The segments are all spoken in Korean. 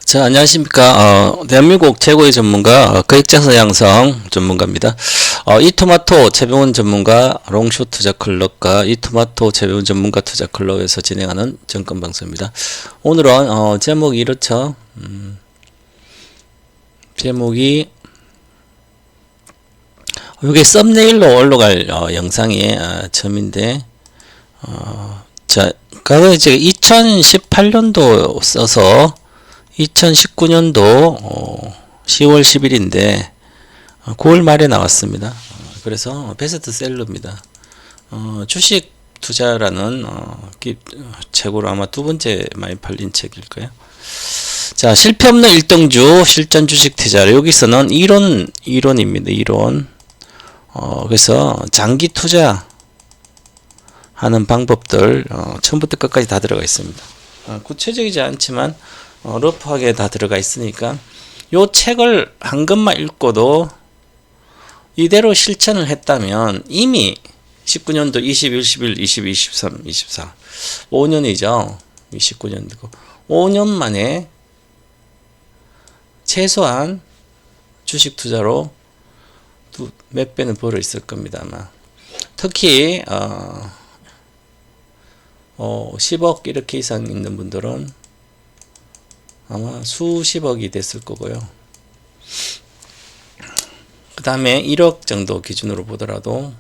자, 안녕하십니까. 대한민국 최고의 전문가, 거액자산 양성 전문가입니다. 이토마토 최병훈 전문가 롱숏 투자 클럽과 이토마토 최병훈 전문가 투자 클럽에서 진행하는 정권 방송입니다. 오늘은, 제목이 이렇죠. 제목이, 이게 썸네일로 올라갈, 영상이, 처음인데, 자, 과거에 제가 2018년도 써서 2019년도 10월 10일인데 9월 말에 나왔습니다. 그래서 베스트셀러입니다. 주식 투자라는 책으로 아마 두 번째 많이 팔린 책일 거예요. 자, 실패 없는 일등주 실전 주식 투자. 여기서는 이론입니다. 이론. 그래서 장기 투자 하는 방법들 처음부터 끝까지 다 들어가 있습니다. 구체적이지 않지만 러프하게 다 들어가 있으니까 요 책을 한 권만 읽고도 이대로 실천을 했다면 이미 19년도 21, 11, 22, 23, 24 5년이죠. 29년이고 5년 만에 최소한 주식 투자로 몇 배는 벌어 있을 겁니다. 아마 특히 10억 이렇게 이상 있는 분들은 아마 수십억이 됐을 거고요. 그 다음에 1억 정도 기준으로 보더라도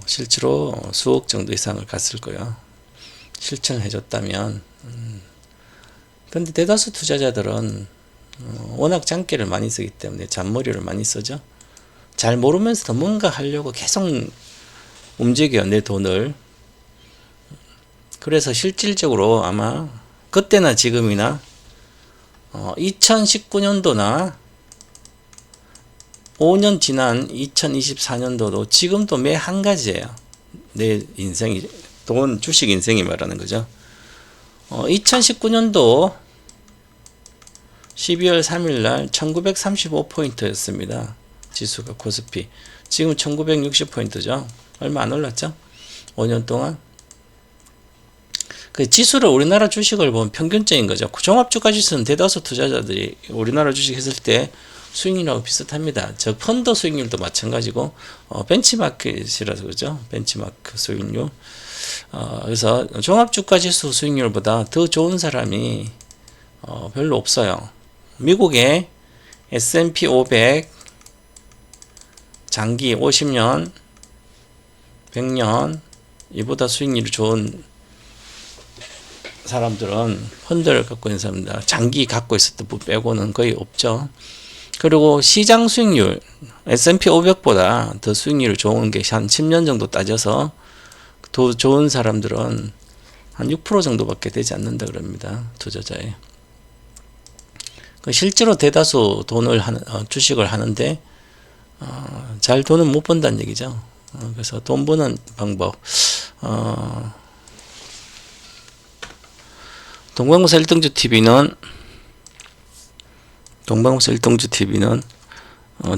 실제로 수억 정도 이상을 갔을 거예요. 실천을 해줬다면. 근데 대다수 투자자들은 워낙 장기를 많이 쓰기 때문에 잔머리를 많이 쓰죠. 잘 모르면서도 뭔가 하려고 계속 움직여요, 내 돈을. 그래서 실질적으로 아마 그때나 지금이나 2019년도나 5년 지난 2024년도도 지금도 매 한 가지예요. 내 인생이, 주식 인생이 말하는 거죠. 2019년도 12월 3일 날 1935포인트였습니다. 지수가 코스피. 지금 1960포인트죠. 얼마 안 올랐죠? 5년 동안. 그 지수를 우리나라 주식을 보면 평균적인 거죠. 종합주가 지수는 대다수 투자자들이 우리나라 주식 했을 때 수익률하고 비슷합니다. 저 펀드 수익률도 마찬가지고 벤치마크이라서 그러죠. 벤치마크 수익률. 그래서 종합주가 지수 수익률보다 더 좋은 사람이 별로 없어요. 미국의 S&P 500 장기 50년, 100년 이보다 수익률이 좋은 사람들은 펀드를 갖고 있는 사람들, 장기 갖고 있었던 분 빼고는 거의 없죠. 그리고 시장 수익률, S&P 500보다 더 수익률이 좋은 게 한 10년 정도 따져서 더 좋은 사람들은 한 6% 정도밖에 되지 않는다 그럽니다. 투자자에. 실제로 대다수 주식을 하는데 잘 돈은 못 번다는 얘기죠. 그래서 돈 버는 방법. 동방공사 1등주 TV는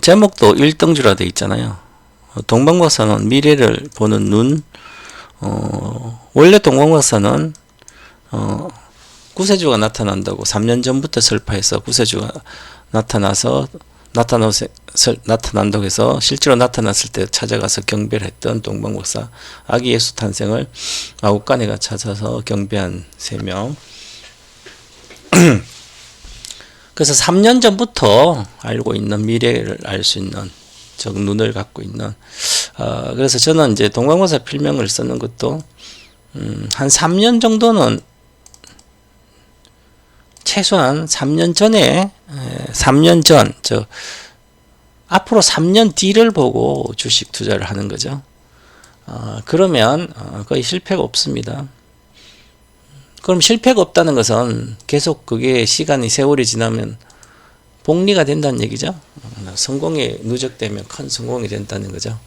제목도 1등주라 되어 있잖아요. 동방공사는 미래를 보는 눈. 원래 동방공사는 구세주가 나타난다고 3년 전부터 설파해서 구세주가 나타난다고 해서 실제로 나타났을 때 찾아가서 경배를 했던 동방공사 아기 예수 탄생을 아우까네가 찾아서 경배한 3명. 그래서 3년 전부터 알고 있는 미래를 알 수 있는 눈을 갖고 있는 그래서 저는 이제 동방공사 필명을 쓰는 것도 한 3년 정도는 최소한 3년 전에 3년 전 앞으로 3년 뒤를 보고 주식 투자를 하는 거죠. 그러면 거의 실패가 없습니다. 그럼 실패가 없다는 것은 계속 그게 세월이 지나면 복리가 된다는 얘기죠. 성공에 누적되면 큰 성공이 된다는 거죠.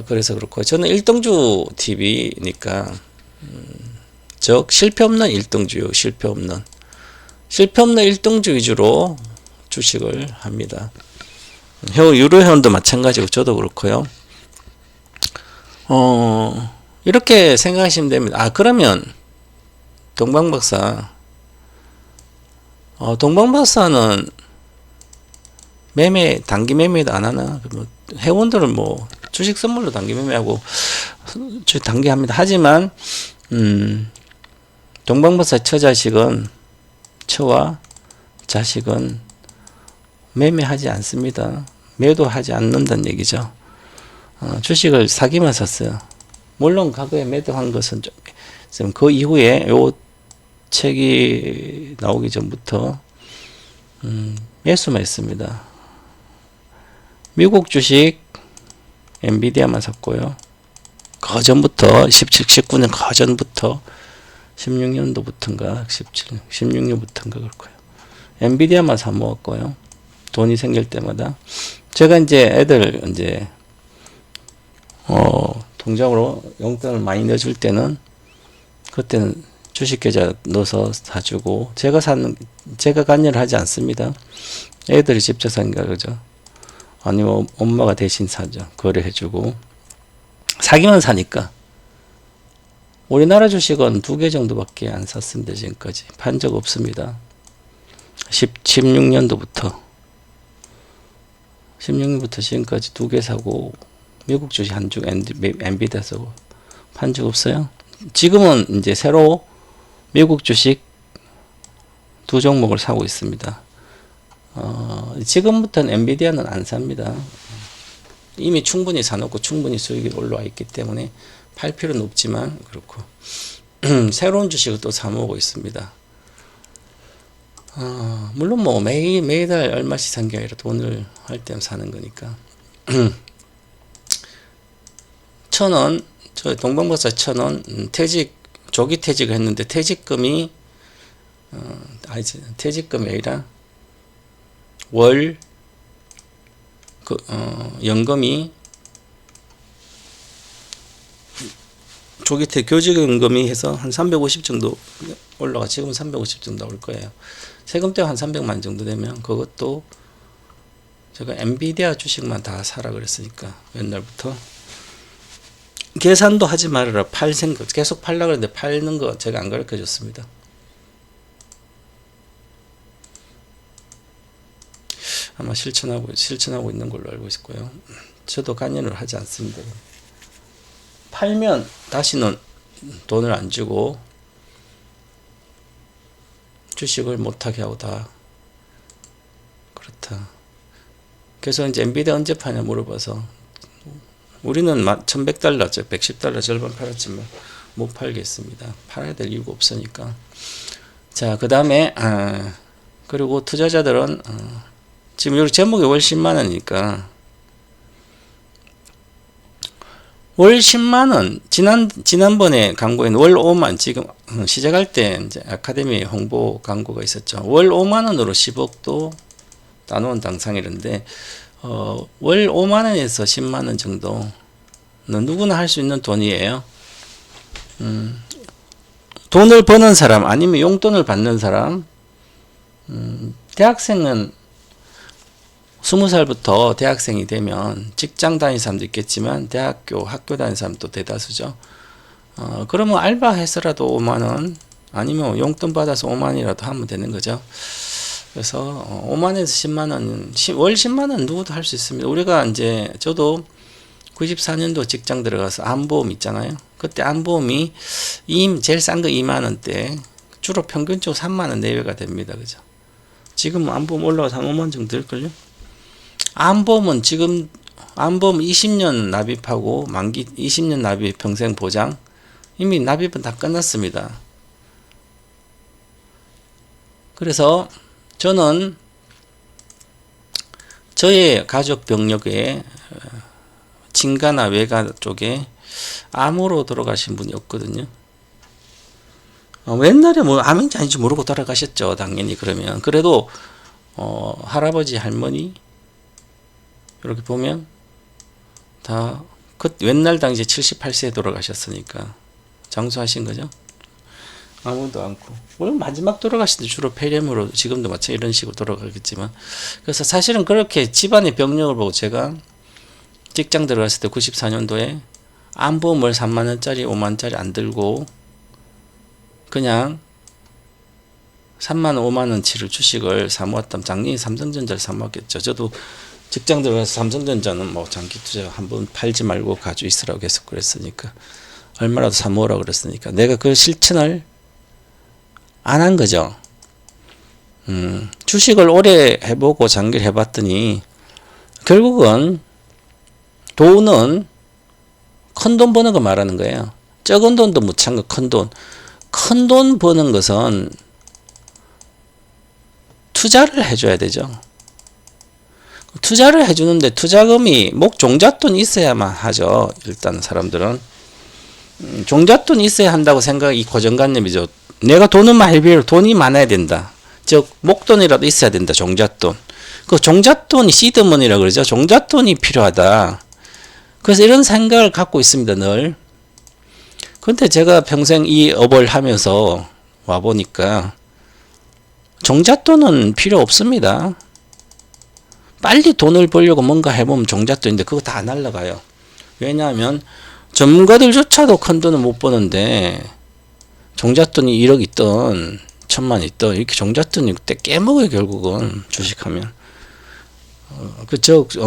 그래서 그렇고 저는 1등주 TV니까 즉 실패 없는 1등주요. 실패 없는 1등주 위주로 주식을 합니다. 유로회원도 마찬가지고 저도 그렇고요. 이렇게 생각하시면 됩니다. 그러면 동방박사 동방박사는 매매, 단기 매매도 안 하나? 뭐 회원들은 뭐 주식 선물로 단기 매매하고 단기 합니다. 하지만 동방박사 처와 자식은 매매하지 않습니다. 매도하지 않는다는 얘기죠. 주식을 사기만 샀어요. 물론 과거에 매도한 것은 좀 그 이후에 요 책이 나오기 전부터 매수만 했습니다. 미국 주식 엔비디아만 샀고요. 그 전부터 17, 19년 그 전부터 16년도부터인가 16년부터인가 그럴 거예요. 엔비디아만 사 먹었고요. 돈이 생길 때마다 제가 이제 애들 이제 통장으로 용돈을 많이 넣어줄 때는 그때는 주식 계좌 넣어서 사주고 제가 관여를 하지 않습니다. 애들이 직접 사니까 그죠. 아니면 엄마가 대신 사죠. 거래해주고 사기만 사니까. 우리나라 주식은 2개 정도밖에 안 샀습니다. 지금까지 판 적 없습니다. 16년도부터 지금까지 2개 사고 미국 주식 한 주 엔비디아 사고 판 적 없어요. 지금은 이제 새로 미국 주식 2종목을 사고 있습니다. 지금부터는 엔비디아는 안 삽니다. 이미 충분히 사놓고 충분히 수익이 올라와 있기 때문에 팔 필요는 없지만 그렇고 새로운 주식을 또 사모으고 있습니다. 물론 뭐 매달 얼마씩 산 게 아니라 돈을 할 때 사는 거니까 1,000원 저 동방박사 1,000원 조기 퇴직을 했는데 퇴직금이 퇴직금이 아니라 월 연금이 교직연금이 해서 한 350 정도 올라가 지금은 350 정도 올 거예요. 세금 때문에 한 300만 정도 되면 그것도 제가 엔비디아 주식만 다 사라 그랬으니까 옛날부터 계산도 하지 말아라. 계속 팔라 그랬는데 팔는 거 제가 안 가르쳐 줬습니다. 아마 실천하고 있는 걸로 알고 있고요. 저도 관여를 하지 않습니다. 팔면 다시는 돈을 안 주고 주식을 못하게 하고 다 그렇다. 그래서 이제 엔비디아 언제 파냐 물어봐서 우리는 $1,100죠. $110 절반 팔았지만 못 팔겠습니다. 팔아야 될 이유가 없으니까. 자, 그 다음에 그리고 투자자들은 지금 여기 제목이 월 10만 원이니까 월 10만 원 지난번에 광고에는 월 5만 지금 시작할 때 이제 아카데미 홍보 광고가 있었죠. 월 5만 원으로 10억도 나누는 당상이런데 월 5만 원에서 10만 원 정도는 누구나 할 수 있는 돈이에요. 돈을 버는 사람 아니면 용돈을 받는 사람 대학생은 20살부터 대학생이 되면 직장 다니는 사람도 있겠지만 학교 다니는 사람도 대다수죠. 그러면 알바해서라도 5만원 아니면 용돈 받아서 5만원이라도 하면 되는 거죠. 그래서 5만원에서 10만원 월 10만원 누구도 할 수 있습니다. 우리가 이제 저도 94년도 직장 들어가서 암보험 있잖아요. 그때 암보험이 제일 싼 거 2만원대 주로 평균적으로 3만원 내외가 됩니다. 그죠? 지금 암보험 올라가서 한 5만 정도 될걸요? 암보험은 지금 암보험 20년 납입하고 만기 20년 납입 평생 보장 이미 납입은 다 끝났습니다. 그래서 저는 저의 가족 병력에 친가나 외가 쪽에 암으로 돌아가신 분이 없거든요. 옛날에 뭐 암인지 아닌지 모르고 돌아가셨죠. 당연히. 그러면 그래도 할아버지 할머니 이렇게 보면 다 옛날 당시에 78세에 돌아가셨으니까 장수하신 거죠. 아무도 않고 물론 마지막 돌아가실 때 주로 폐렴으로 지금도 마찬가지 이런 식으로 돌아가겠지만 그래서 사실은 그렇게 집안의 병력을 보고 제가 직장 들어갔을 때 94년도에 암보험을 3만원짜리 5만원짜리 안 들고 그냥 3만 5만 원치를 주식을 사모았다면 작년에 삼성전자를 사모았겠죠. 저도 직장 들어가서 삼성전자는 뭐 장기 투자 한번 팔지 말고 가지고 있으라고 계속 그랬으니까 얼마라도 사모으라고 그랬으니까 내가 그 실천을 안 한 거죠. 주식을 오래 해보고 장기를 해봤더니 결국은 돈은 큰 돈 버는 거 말하는 거예요. 적은 돈도 못 찬 거 큰 돈. 큰 돈 버는 것은 투자를 해줘야 되죠. 투자를 해주는데 투자금이 종잣돈이 있어야만 하죠. 일단 사람들은 종잣돈이 있어야 한다고 생각이 고정관념이죠. 내가 돈은 많이 벌 돈이 많아야 된다. 즉 목돈이라도 있어야 된다. 종잣돈. 그 종잣돈이 시드머니라고 그러죠. 종잣돈이 필요하다. 그래서 이런 생각을 갖고 있습니다. 늘. 근데 제가 평생 이 업을 하면서 와보니까 종잣돈은 필요 없습니다. 빨리 돈을 벌려고 뭔가 해보면 종잣돈인데 그거 다 날라가요. 왜냐하면 전문가들조차도 큰 돈을 못 버는데 종잣돈이 1억 있던 1000만 있던 이렇게 종잣돈이 그때 깨먹어요. 결국은 주식하면.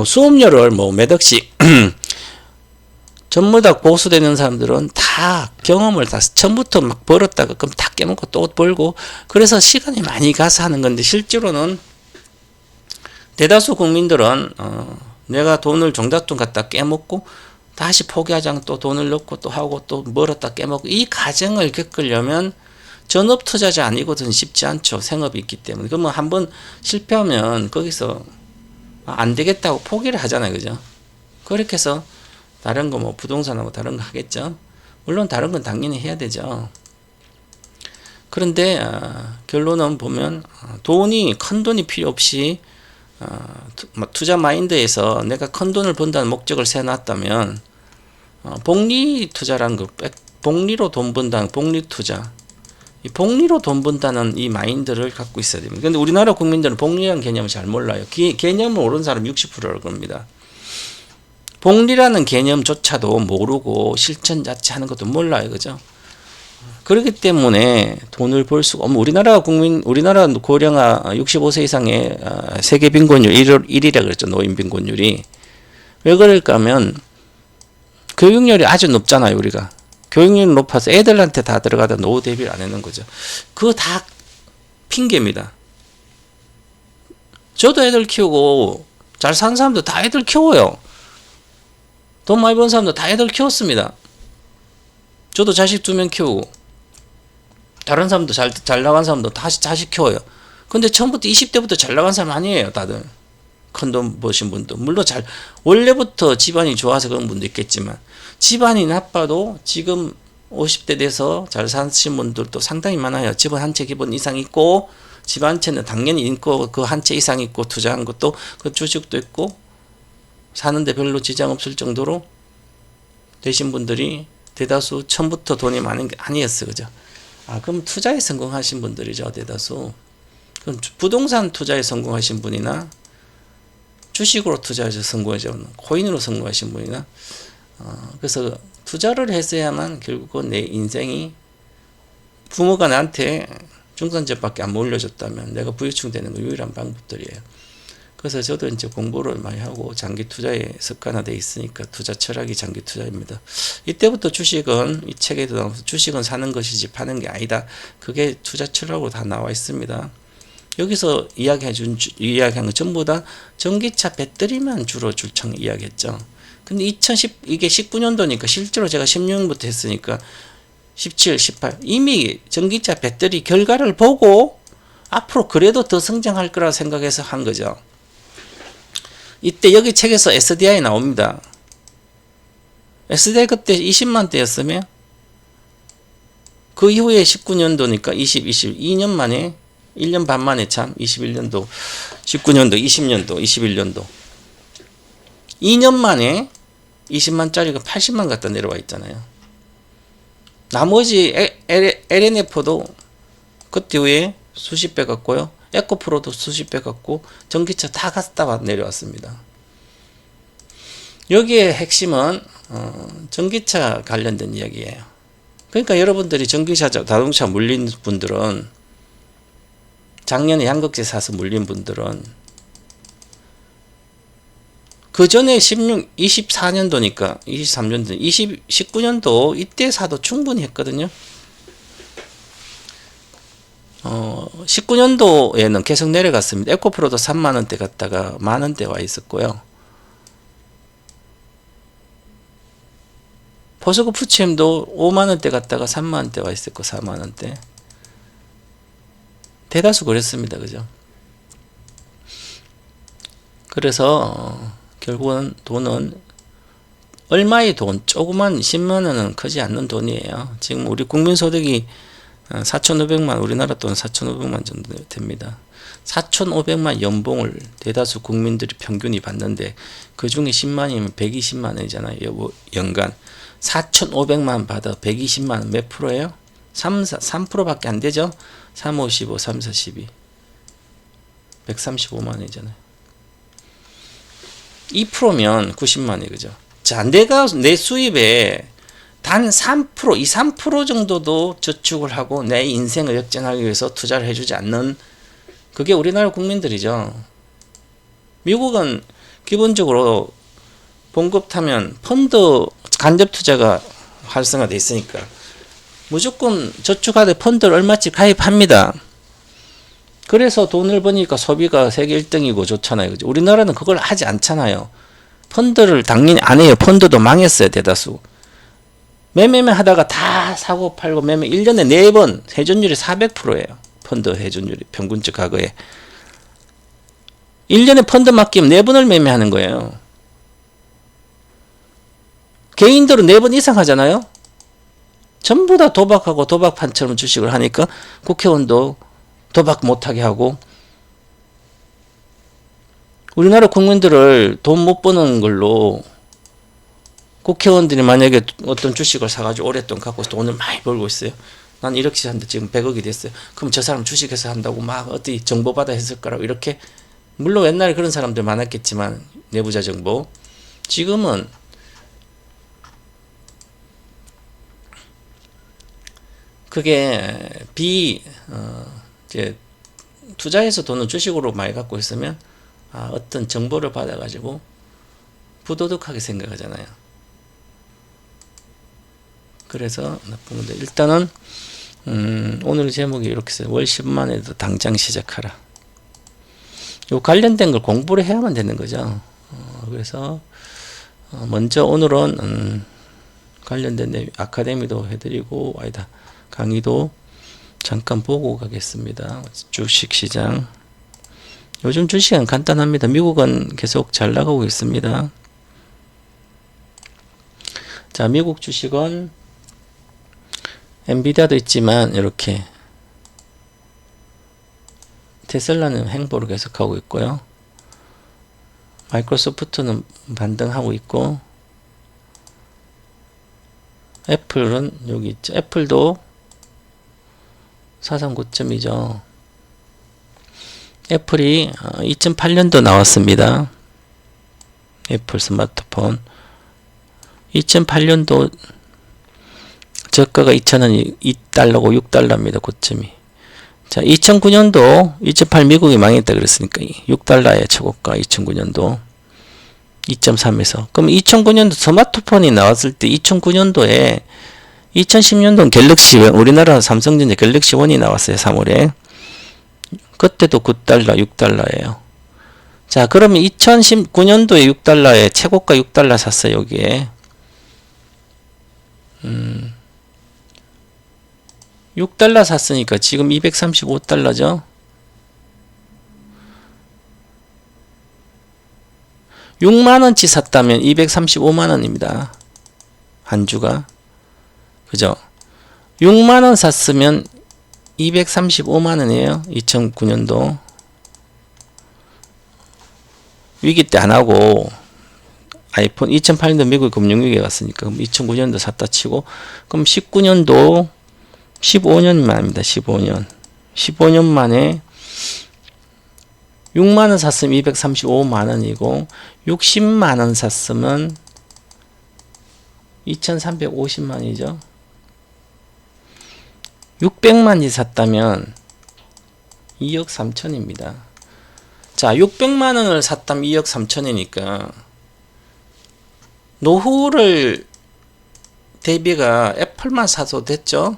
수업료를 뭐 몇 억씩 전부 다 보수되는 사람들은 다 경험을 다 처음부터 막 벌었다가 그럼 다 깨먹고 또 벌고 그래서 시간이 많이 가서 하는 건데 실제로는 대다수 국민들은 내가 돈을 종잣돈 갖다 깨먹고 다시 포기하지 않고 또 돈을 넣고 또 하고 또 벌었다 깨먹고 이 과정을 겪으려면 전업 투자자 아니거든 쉽지 않죠. 생업이 있기 때문에. 그러면 한번 실패하면 거기서 안 되겠다고 포기를 하잖아요. 그죠? 그렇게 해서 다른 거 뭐 부동산하고 다른 거 하겠죠. 물론 다른 건 당연히 해야 되죠. 그런데 결론은 보면 돈이 큰 돈이 필요 없이 투자 마인드에서 내가 큰 돈을 번다는 목적을 세워놨다면 복리 투자라는 거 복리로 돈 번다는 복리 투자 이 복리로 돈 번다는 이 마인드를 갖고 있어야 됩니다. 그런데 우리나라 국민들은 복리라는 개념을 잘 몰라요. 개념을 모르는 사람 60%를 겁니다. 복리라는 개념조차도 모르고 실천 자체 하는 것도 몰라요. 그죠? 그렇기 때문에 돈을 벌 수가 없는 우리나라 고령화 65세 이상의 세계 빈곤율 1위라 그랬죠. 노인 빈곤율이. 왜 그럴까 하면 교육열이 아주 높잖아요. 우리가. 교육열이 높아서 애들한테 다 들어가다 노후 대비를 안 해놓은 거죠. 그거 다 핑계입니다. 저도 애들 키우고 잘 사는 사람도 다 애들 키워요. 돈 많이 번 사람도 다 애들 키웠습니다. 저도 자식 2명 키우고 다른 사람도 잘 나간 사람도 다 자식 키워요. 근데 처음부터 20대부터 잘 나간 사람 아니에요. 다들 큰 돈 버신 분도 물론 원래부터 집안이 좋아서 그런 분도 있겠지만 집안이 나빠도 지금 50대 돼서 잘 사신 분들도 상당히 많아요. 집은 한 채 기본 이상 있고 집 한 채는 당연히 있고 그 한 채 이상 있고 투자한 것도 그 주식도 있고 사는데 별로 지장 없을 정도로 되신 분들이 대다수 처음부터 돈이 많은 게 아니었어요. 그죠? 그럼 투자에 성공하신 분들이죠. 대다수. 그럼 부동산 투자에 성공하신 분이나 주식으로 투자해서 성공하신 코인으로 성공하신 분이나 그래서 투자를 했어야만 결국은 내 인생이 부모가 나한테 중산층밖에 안 몰려줬다면 내가 부유층 되는 거 유일한 방법들이에요. 그래서 저도 이제 공부를 많이 하고 장기 투자에 습관화되어 있으니까 투자 철학이 장기 투자입니다. 이때부터 주식은 이 책에도 나와서 주식은 사는 것이지 파는 게 아니다. 그게 투자 철학으로 다 나와 있습니다. 여기서 이야기한 건 전부 다 전기차 배터리만 주로 줄창 이야기했죠. 근데 이게 19년도니까 실제로 제가 16년부터 했으니까 17, 18 이미 전기차 배터리 결과를 보고 앞으로 그래도 더 성장할 거라 생각해서 한 거죠. 이때 여기 책에서 SDI 나옵니다. SDI 그때 20만 대였으면 그 이후에 19년도니까 2년 만에 1년 반 만에 참 21년도 19년도 20년도 21년도 2년 만에 20만짜리가 80만 갖다 내려와 있잖아요. 나머지 LNF도 그때 후에 수십 배 갔고요. 에코프로도 수십 배 갔고 전기차 다 갔다 내려왔습니다. 여기에 핵심은 전기차 관련된 이야기예요. 그러니까 여러분들이 전기차 자동차 물린 분들은 작년에 양극재 사서 물린 분들은 그 전에 24년도니까 23년도 19년도 이때 사도 충분히 했거든요. 19년도에는 계속 내려갔습니다. 에코프로도 3만원대 갔다가 만원대 와 있었고요. 포스코 푸치엠도 5만원대 갔다가 3만원대 와 있었고 4만원대. 대다수 그랬습니다. 그죠? 그래서 결국은 돈은 얼마의 돈, 조그만 10만원은 크지 않는 돈이에요. 지금 우리 국민소득이 4,500만, 우리나라 돈 4,500만 정도 됩니다. 4,500만 연봉을 대다수 국민들이 평균이 받는데 그 중에 10만이면 120만원이잖아요. 연간. 4,500만 받아 120만원 몇 프로예요? 3%밖에 안 되죠? 3, 5, 15, 3, 4, 12. 135만원이잖아요. 2%면 90만원이 그죠? 자, 내가 내 수입에 단 3%, 2, 3% 정도도 저축을 하고 내 인생을 역전하기 위해서 투자를 해주지 않는 그게 우리나라 국민들이죠. 미국은 기본적으로 봉급 타면 펀드 간접 투자가 활성화되어 있으니까 무조건 저축하되 펀드를 얼마씩 가입합니다. 그래서 돈을 버니까 소비가 세계 1등이고 좋잖아요. 그죠? 우리나라는 그걸 하지 않잖아요. 펀드를 당연히 안 해요. 펀드도 망했어요. 대다수. 매매만 하다가 다 사고 팔고 매매 1년에 4번 회전율이 400%예요. 펀드 회전율이 평균적 과거에. 1년에 펀드 맡기면 4번을 매매하는 거예요. 개인들은 4번 이상 하잖아요. 전부 다 도박하고 도박판처럼 주식을 하니까 국회의원도 도박 못하게 하고 우리나라 국민들을 돈 못 버는 걸로 국회의원들이 만약에 어떤 주식을 사가지고 오랫동안 갖고 돈을 많이 벌고 있어요. 난 1억씩 한데 지금 100억이 됐어요. 그럼 저 사람 주식회사 한다고 막 어디 정보받아 했을 거라고 이렇게 물론 옛날에 그런 사람들 많았겠지만 내부자 정보 지금은 그게 이제 투자해서 돈을 주식으로 많이 갖고 있으면 어떤 정보를 받아가지고 부도덕하게 생각하잖아요. 그래서 나쁜 건데 일단은 오늘 제목이 이렇게 써요. 월 10만 원에도 당장 시작하라. 요 관련된 걸 공부를 해야만 되는 거죠. 그래서 먼저 오늘은 관련된 아카데미도 해드리고 강의도 잠깐 보고 가겠습니다. 주식시장 요즘 주식은 간단합니다. 미국은 계속 잘 나가고 있습니다. 자, 미국 주식은 엔비디아도 있지만 이렇게 테슬라는 행보를 계속하고 있고요. 마이크로소프트는 반등하고 있고 애플은 여기 있죠. 애플도 사상 고점이죠. 애플이 2008년도 나왔습니다. 애플 스마트폰 2008년도 저가가 2,000원이 2달러고 6달러입니다. 고점이. 자, 2009년도 2008 미국이 망했다 그랬으니까 6달러의 최고가 2009년도 2.3에서 그럼 2009년도 스마트폰이 나왔을 때 2009년도에 2010년도는 갤럭시 우리나라 삼성전자 갤럭시 1이 나왔어요. 3월에 그때도 9달러 6달러예요. 자, 그러면 2019년도에 6달러에 최고가 6달러 샀어요. 여기에 6달러 샀으니까 지금 235달러죠. 6만원치 샀다면 235만원입니다. 한 주가. 그죠? 6만원 샀으면 235만원이에요. 2009년도. 위기 때 안 하고, 아이폰 2008년도 미국 금융위기가 왔으니까, 그럼 2009년도 샀다 치고, 그럼 19년도 15년 만입니다. 15년. 15년 만에 6만원 샀으면 235만원이고 60만원 샀으면 2350만이죠. 600만이 샀다면 2억 3천입니다. 자, 600만 원을 샀다면 2억 3천이니까 노후를 대비가 애플만 사도 됐죠.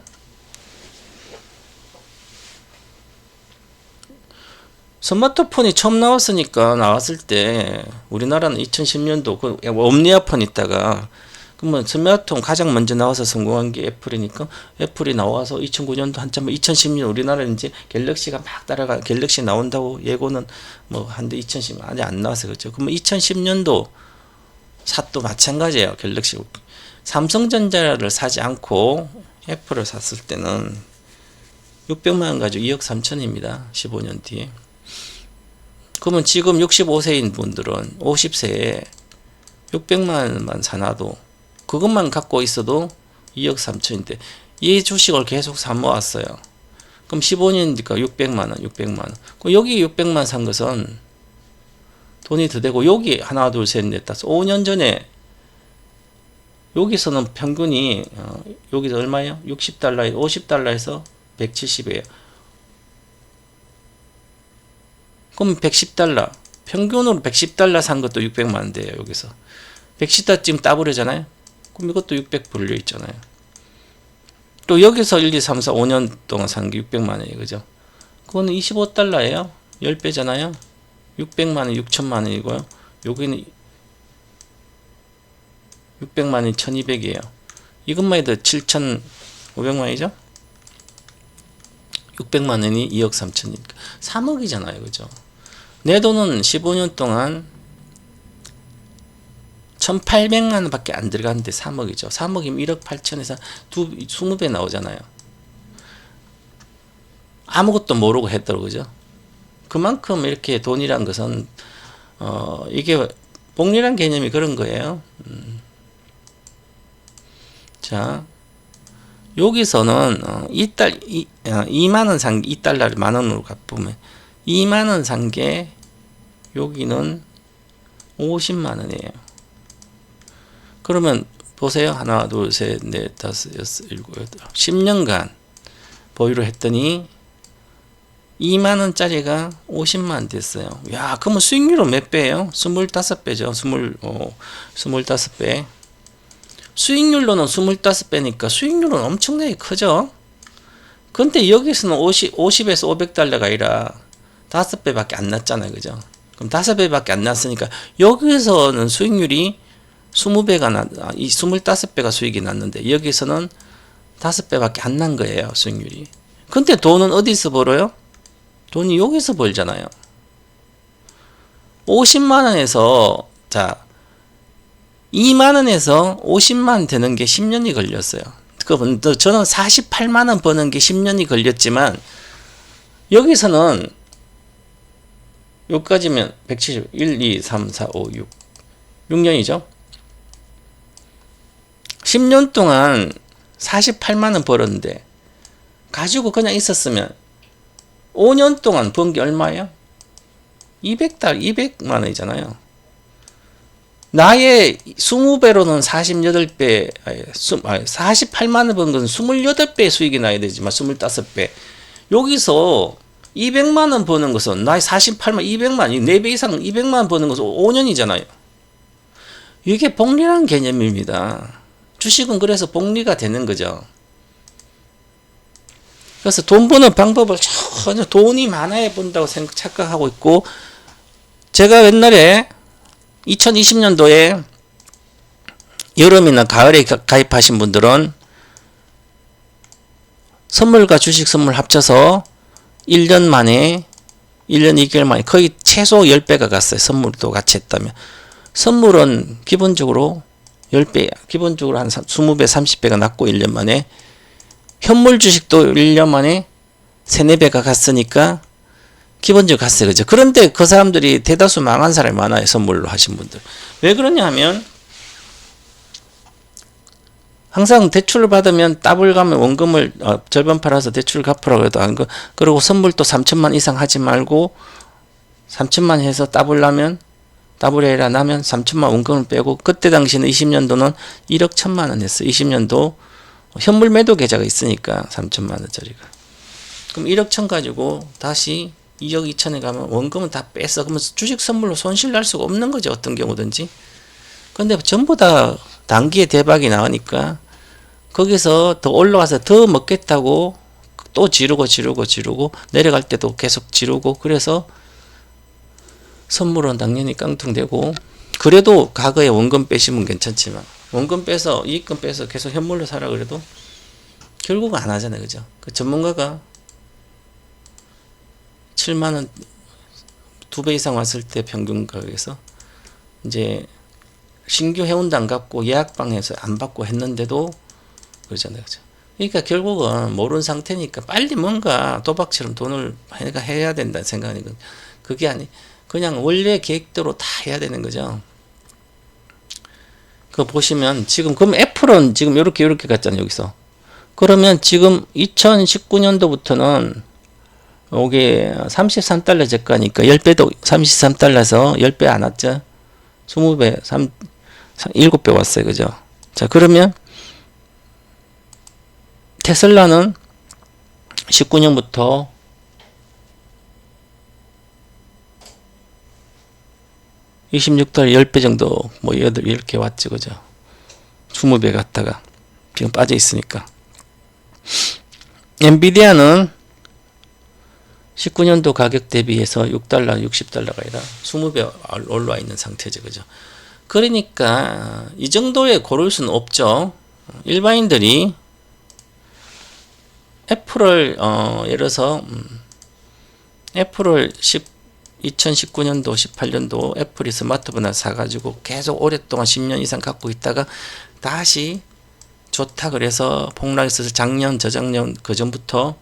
스마트폰이 처음 나왔을 때 우리나라는 2010년도 그 옴니아폰 있다가 그러면 스마트폰 가장 먼저 나와서 성공한 게 애플이니까 애플이 나와서 2009년도 한참 2010년 우리나라는 이제 갤럭시가 막 따라가 갤럭시 나온다고 예고는 뭐 한데 2010년 아직 안 나와서 그렇죠. 그러면 2010년도 샷도 마찬가지예요. 갤럭시 삼성전자를 사지 않고 애플을 샀을 때는 600만 원 가지고 2억 3천입니다. 15년 뒤에. 그러면 지금 65세인 분들은 50세에 600만 원만 사놔도 그것만 갖고 있어도 2억 3천인데 이 주식을 계속 사 모았어요. 그럼 15년이니까 600만 원, 600만 원. 그럼 여기 600만 원 산 것은 돈이 더 되고 여기 하나, 둘, 셋, 넷, 다섯 5년 전에 여기서는 평균이 여기서 얼마예요? 60달러에 50달러에서 170이에요. 그럼 110달러 평균으로 110달러 산 것도 600만 원 돼요. 여기서 110달러 지금 따버리잖아요. 그럼 이것도 600 불려 있잖아요. 또 여기서 1, 2, 3, 4, 5년 동안 산 게 600만 원이에요. 그죠? 그거는 25달러예요. 10배잖아요. 600만 원, 6천만 원이고요. 여기는 600만 원이 1200이에요. 이것만 해도 7500만 원이죠? 600만 원이 2억 3천이니까 3억이잖아요. 그죠? 내 돈은 15년 동안 1800만 원 밖에 안 들어갔는데 3억이죠. 3억이면 1억 8천에서 20배 나오잖아요. 아무것도 모르고 했더라고요. 그죠? 그만큼 이렇게 돈이란 것은 이게 복리란 개념이 그런 거예요. 자, 여기서는 2만원 산 게 2달러를 만원으로 갚으면 2만원 산 게 여기는 50만원이에요. 그러면 보세요. 하나, 둘, 셋, 넷, 다섯, 여섯, 일곱, 여덟 10년간 보유를 했더니 2만원짜리가 50만원 됐어요. 야, 그러면 수익률은 몇 배예요? 25배죠. 25배. 수익률로는 25배니까 수익률은 엄청나게 크죠. 근데 여기서는 50에서 500달러가 아니라 5배밖에 안 났잖아요. 그죠? 그럼 5배밖에 안 났으니까 여기서는 수익률이 20배가 25배가 수익이 났는데 여기서는 5배밖에 안 난 거예요. 수익률이. 근데 돈은 어디서 벌어요? 돈이 여기서 벌잖아요. 50만원에서 자 2만원에서 50만원 되는 게 10년이 걸렸어요. 저는 48만원 버는 게 10년이 걸렸지만 여기서는 여기까지면 170, 1, 2, 3, 4, 5, 6 6년이죠. 10년 동안 48만원 벌었는데 가지고 그냥 있었으면 5년 동안 번 게 얼마예요? 200만원이잖아요. 나의 20배로는 48배, 48만원 번 것은 28배 수익이 나야 되지만 25배. 여기서 200만원 버는 것은 나의 48만, 200만, 4배 이상 200만원 버는 것은 5년이잖아요. 이게 복리라는 개념입니다. 주식은 그래서 복리가 되는 거죠. 그래서 돈 버는 방법을 전혀 돈이 많아야 본다고 착각하고 있고, 제가 옛날에 2020년도에 여름이나 가을에 가입하신 분들은 선물과 주식 선물 합쳐서 1년 만에 1년 2개월 만에 거의 최소 10배가 갔어요. 선물도 같이 했다면. 선물은 기본적으로 10배, 기본적으로 한 20배, 30배가 났고 1년 만에. 현물 주식도 1년 만에 3, 4배가 갔으니까 기본적으로 갔어요. 그죠? 그런데 그 사람들이 대다수 망한 사람이 많아요. 선물로 하신 분들. 왜 그러냐 하면 항상 대출을 받으면 더블 가면 원금을 절반 팔아서 대출을 갚으라고 해도 안 그러고 선물도 3천만 이상 하지 말고 3천만 해서 더블 해라 나면 3천만 원금을 빼고 그때 당시는 20년도는 1억 1천만 원 했어요. 20년도 현물 매도 계좌가 있으니까 3천만 원짜리가. 그럼 1억 천 가지고 다시 2억 2천에 가면 원금은 다 뺐어. 그러면 주식 선물로 손실 날 수가 없는 거죠. 어떤 경우든지. 근데 전부 다 단기에 대박이 나오니까 거기서 더 올라와서 더 먹겠다고 또 지르고 내려갈 때도 계속 지르고, 그래서 선물은 당연히 깡통되고, 그래도 과거에 원금 빼시면 괜찮지만 원금 빼서 이익금 빼서 계속 현물로 사라 그래도 결국은 안 하잖아요. 그죠? 그 전문가가 7만원 2배 이상 왔을 때 평균 가격에서 이제 신규 회원도 안 갖고 예약방에서 안 받고 했는데도 그러잖아요. 그죠? 그러니까 결국은 모르는 상태니까 빨리 뭔가 도박처럼 돈을 해야 된다는 생각이거든요. 그게 아니, 그냥 원래 계획대로 다 해야 되는 거죠. 그거 보시면 지금 그럼 애플은 지금 이렇게 갔잖아요. 여기서. 그러면 지금 2019년도부터는 이게 33달러 저가니까 10배도 33달러에서 10배 안 왔죠. 20배, 7배 왔어요. 그죠? 자, 그러면 테슬라는 19년부터 26달러 10배 정도 뭐 이렇게 왔죠. 그죠? 20배 갔다가 지금 빠져 있으니까. 엔비디아는 19년도 가격 대비해서 6달러, 60달러가 아니라 20배 올라와 있는 상태죠. 그죠? 그러니까 이 정도에 고를 수는 없죠. 일반인들이 애플을 예를 들어서 애플을 2019년도 18년도 애플이 스마트폰을 사가지고 계속 오랫동안 10년 이상 갖고 있다가 다시 좋다 그래서 폭락했어서 작년 저작년 그 전부터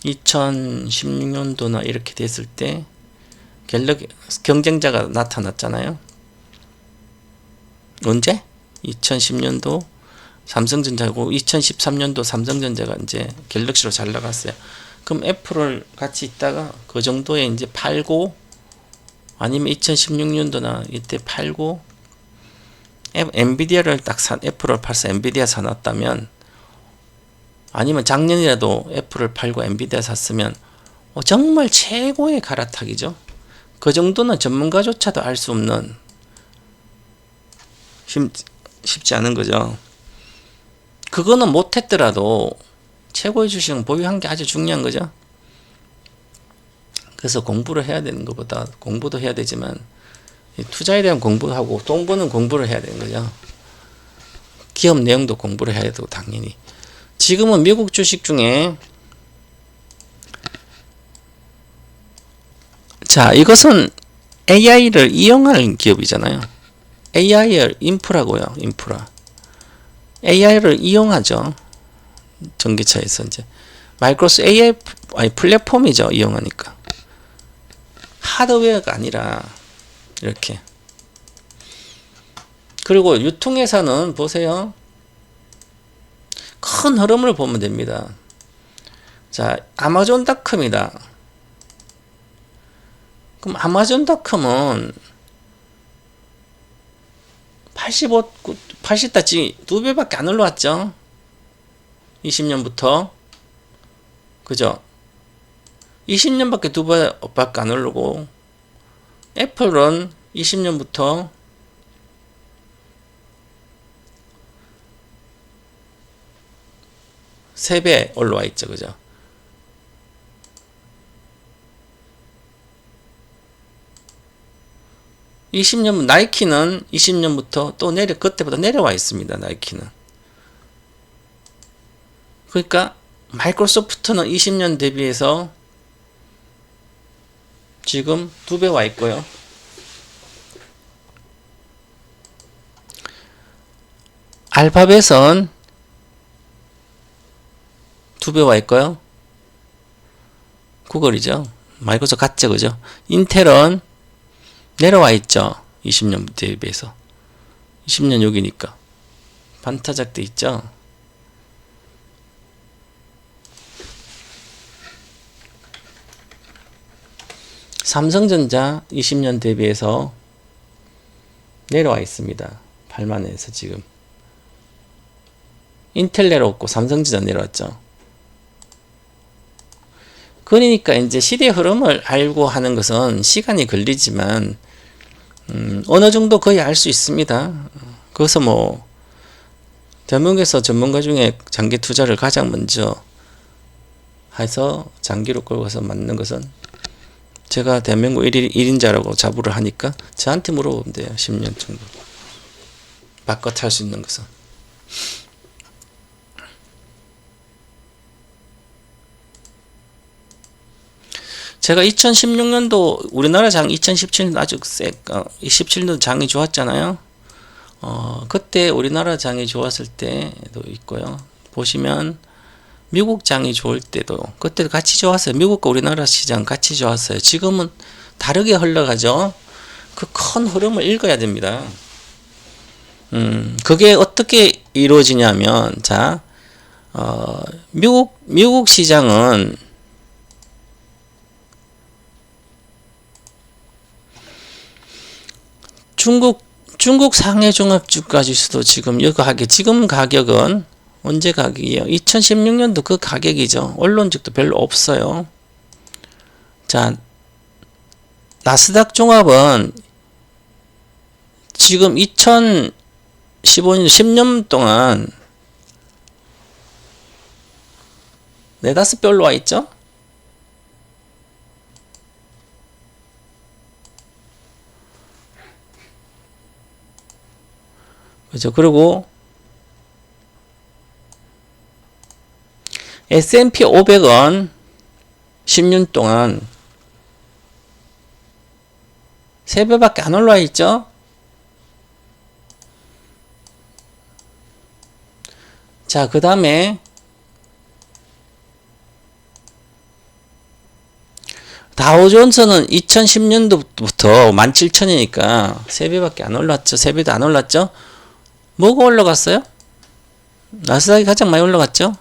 2016년도나 이렇게 됐을 때 경쟁자가 나타났잖아요. 언제? 2010년도 삼성전자고 2013년도 삼성전자가 이제 갤럭시로 잘 나갔어요. 그럼 애플을 같이 있다가 그 정도에 이제 팔고, 아니면 2016년도나 이때 팔고 엔비디아를 딱 애플을 팔아서 엔비디아 사놨다면, 아니면 작년이라도 애플을 팔고 엔비디아 샀으면 정말 최고의 갈아타기죠. 그 정도는 전문가조차도 알 수 없는 쉽지 않은 거죠. 그거는 못했더라도 최고의 주식은 보유한 게 아주 중요한 거죠. 그래서 공부를 해야 되는 것보다, 공부도 해야 되지만 투자에 대한 공부하고 돈 버는 공부를 해야 되는 거죠. 기업 내용도 공부를 해야 되고 당연히. 지금은 미국 주식 중에, 자, 이것은 AI를 이용하는 기업이잖아요. AI를 인프라고요. 인프라. AI를 이용하죠. 전기차에서 이제 마이크로소프트 AI 플랫폼이죠. 이용하니까. 하드웨어가 아니라 이렇게. 그리고 유통회사는 보세요. 큰 흐름을 보면 됩니다. 자, 아마존닷컴이다. 그럼 아마존닷컴은 80달치 2배밖에 안 올라왔죠. 20년부터. 그죠? 20년밖에 2배밖에 안 오르고, 애플은 20년부터 3배 올라와 있죠. 그죠? 나이키는 20년부터 또 그때보다 내려와 있습니다. 나이키는. 그러니까 마이크로소프트는 20년 대비해서 지금 2배 와 있고요. 알파벳은 2배 와 있고요. 구글이죠. 마이크로소프트 같죠. 그죠? 인텔은 내려와 있죠. 20년 대비해서. 20년 여기니까. 반타작 돼 있죠. 삼성전자 20년 대비해서 내려와 있습니다. 8만원에서 지금. 인텔 내려왔고 삼성전자 내려왔죠. 그러니까 이제 시대의 흐름을 알고 하는 것은 시간이 걸리지만 어느 정도 거의 알 수 있습니다. 그래서 뭐 대한민국에서 전문가 중에 장기 투자를 가장 먼저 해서 장기로 끌고 가서 맞는 것은 제가 대한민국 1인자라고 자부를 하니까 저한테 물어보면 돼요. 10년 정도 바꿔 탈 수 있는 것은. 제가 2016년도 우리나라 장 2017년도 아주 17년도 장이 좋았잖아요. 그때 우리나라 장이 좋았을 때도 있고요. 보시면 미국 장이 좋을 때도 그때도 같이 좋았어요. 미국과 우리나라 시장 같이 좋았어요. 지금은 다르게 흘러가죠. 그 큰 흐름을 읽어야 됩니다. 그게 어떻게 이루어지냐면, 자, 미국 시장은 중국 상해 종합주가 지수도 지금 지금 가격은 언제 가격이에요? 2016년도 그 가격이죠. 언론직도 별로 없어요. 자, 나스닥 종합은 지금 2015년 10년 동안 네다섯 배 올라와 있죠? 그죠? 그리고 S&P 500은 10년 동안 3배밖에 안 올라와 있죠? 자, 그 다음에 다우존스는 2010년도부터 17,000이니까 3배밖에 안 올랐죠. 3배도 안 올랐죠. 뭐가 올라갔어요? 나스닥이 가장 많이 올라갔죠.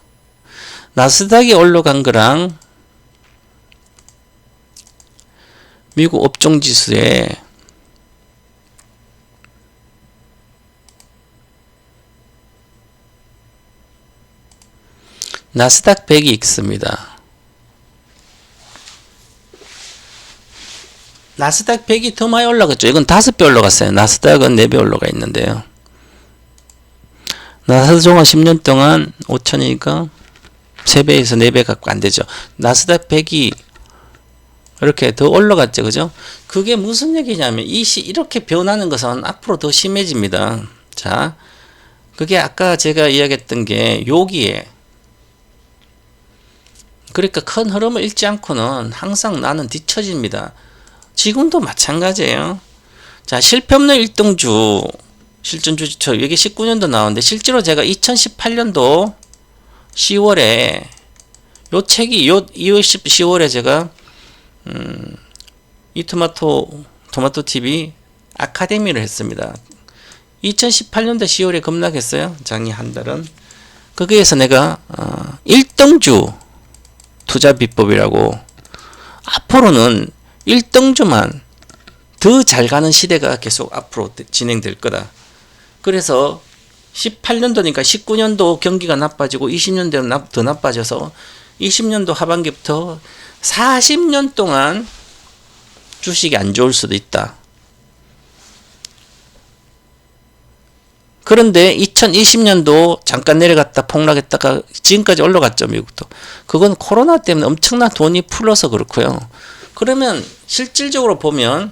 나스닥이 올라간 거랑 미국 업종지수에 나스닥 100이 있습니다. 나스닥 100이 더 많이 올라갔죠. 이건 5배 올라갔어요. 나스닥은 4배 올라가 있는데요. 나스닥 종합 10년 동안 5천이니까 3배에서 4배 갖고 안 되죠. 나스닥 100이 이렇게 더 올라갔죠. 그죠? 그게 무슨 얘기냐면 이렇게 변하는 것은 앞으로 더 심해집니다. 자, 그게 아까 제가 이야기했던 게 여기에 그러니까 큰 흐름을 읽지 않고는 항상 나는 뒤처집니다. 지금도 마찬가지예요. 자, 실패 없는 1등주 실전주주 여기 19년도 나오는데 실제로 제가 2018년도 10월에 요 책이 10월에 제가 이 토마토 TV 아카데미를 했습니다. 2018년도 10월에 급락했어요. 장이 한 달은. 거기에서 내가 1등주 투자 비법이라고 앞으로는 1등주만 더 잘 가는 시대가 계속 앞으로 진행될 거다. 그래서 18년도니까 19년도 경기가 나빠지고 20년도는 더 나빠져서 20년도 하반기부터 40년 동안 주식이 안 좋을 수도 있다. 그런데 2020년도 잠깐 내려갔다 폭락했다가 지금까지 올라갔죠. 미국도. 그건 코로나 때문에 엄청난 돈이 풀려서 그렇고요. 그러면 실질적으로 보면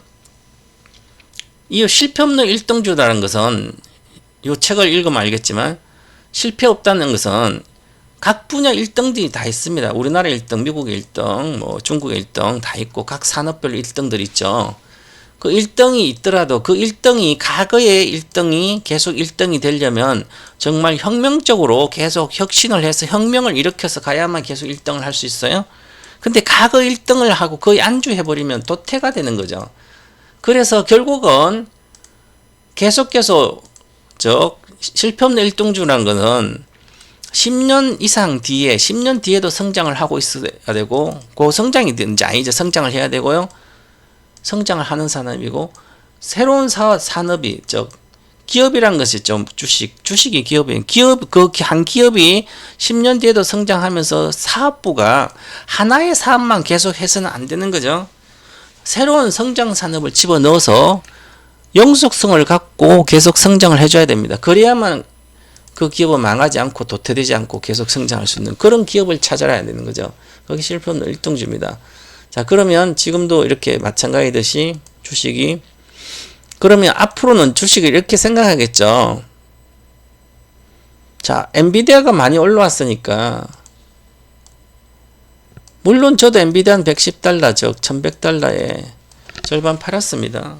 이 실패 없는 1등주라는 것은 이 책을 읽으면 알겠지만 실패 없다는 것은 각 분야 1등들이 다 있습니다. 우리나라 1등, 미국의 1등, 뭐 중국의 1등 다 있고 각 산업별로 1등들 있죠. 그 1등이 있더라도 그 1등이 과거의 1등이 계속 1등이 되려면 정말 혁명적으로 계속 혁신을 해서 혁명을 일으켜서 가야만 계속 1등을 할 수 있어요. 근데 과거 1등을 하고 거의 안주해버리면 도태가 되는 거죠. 그래서 결국은 계속 실패 없는 1등주라는 것은 10년 이상 뒤에 10년 뒤에도 성장을 하고 있어야 되고 그 성장이 되는지 아니죠. 성장을 해야 되고요. 성장을 하는 산업이고 새로운 산업이 기업이란 것이 좀 주식이 기업이에요. 한 기업이 10년 뒤에도 성장하면서 사업부가 하나의 사업만 계속 해서는 안 되는 거죠. 새로운 성장 산업을 집어넣어서 영속성을 갖고 계속 성장을 해줘야 됩니다. 그래야만 그 기업은 망하지 않고 도태되지 않고 계속 성장할 수 있는 그런 기업을 찾아야 되는 거죠. 거기 실패 없는 일등주입니다. 자, 그러면 지금도 이렇게 마찬가지듯이 주식이 그러면 앞으로는 주식을 이렇게 생각하겠죠. 자, 엔비디아가 많이 올라왔으니까 물론 저도 엔비디아는 110달러 즉 1100달러에 절반 팔았습니다.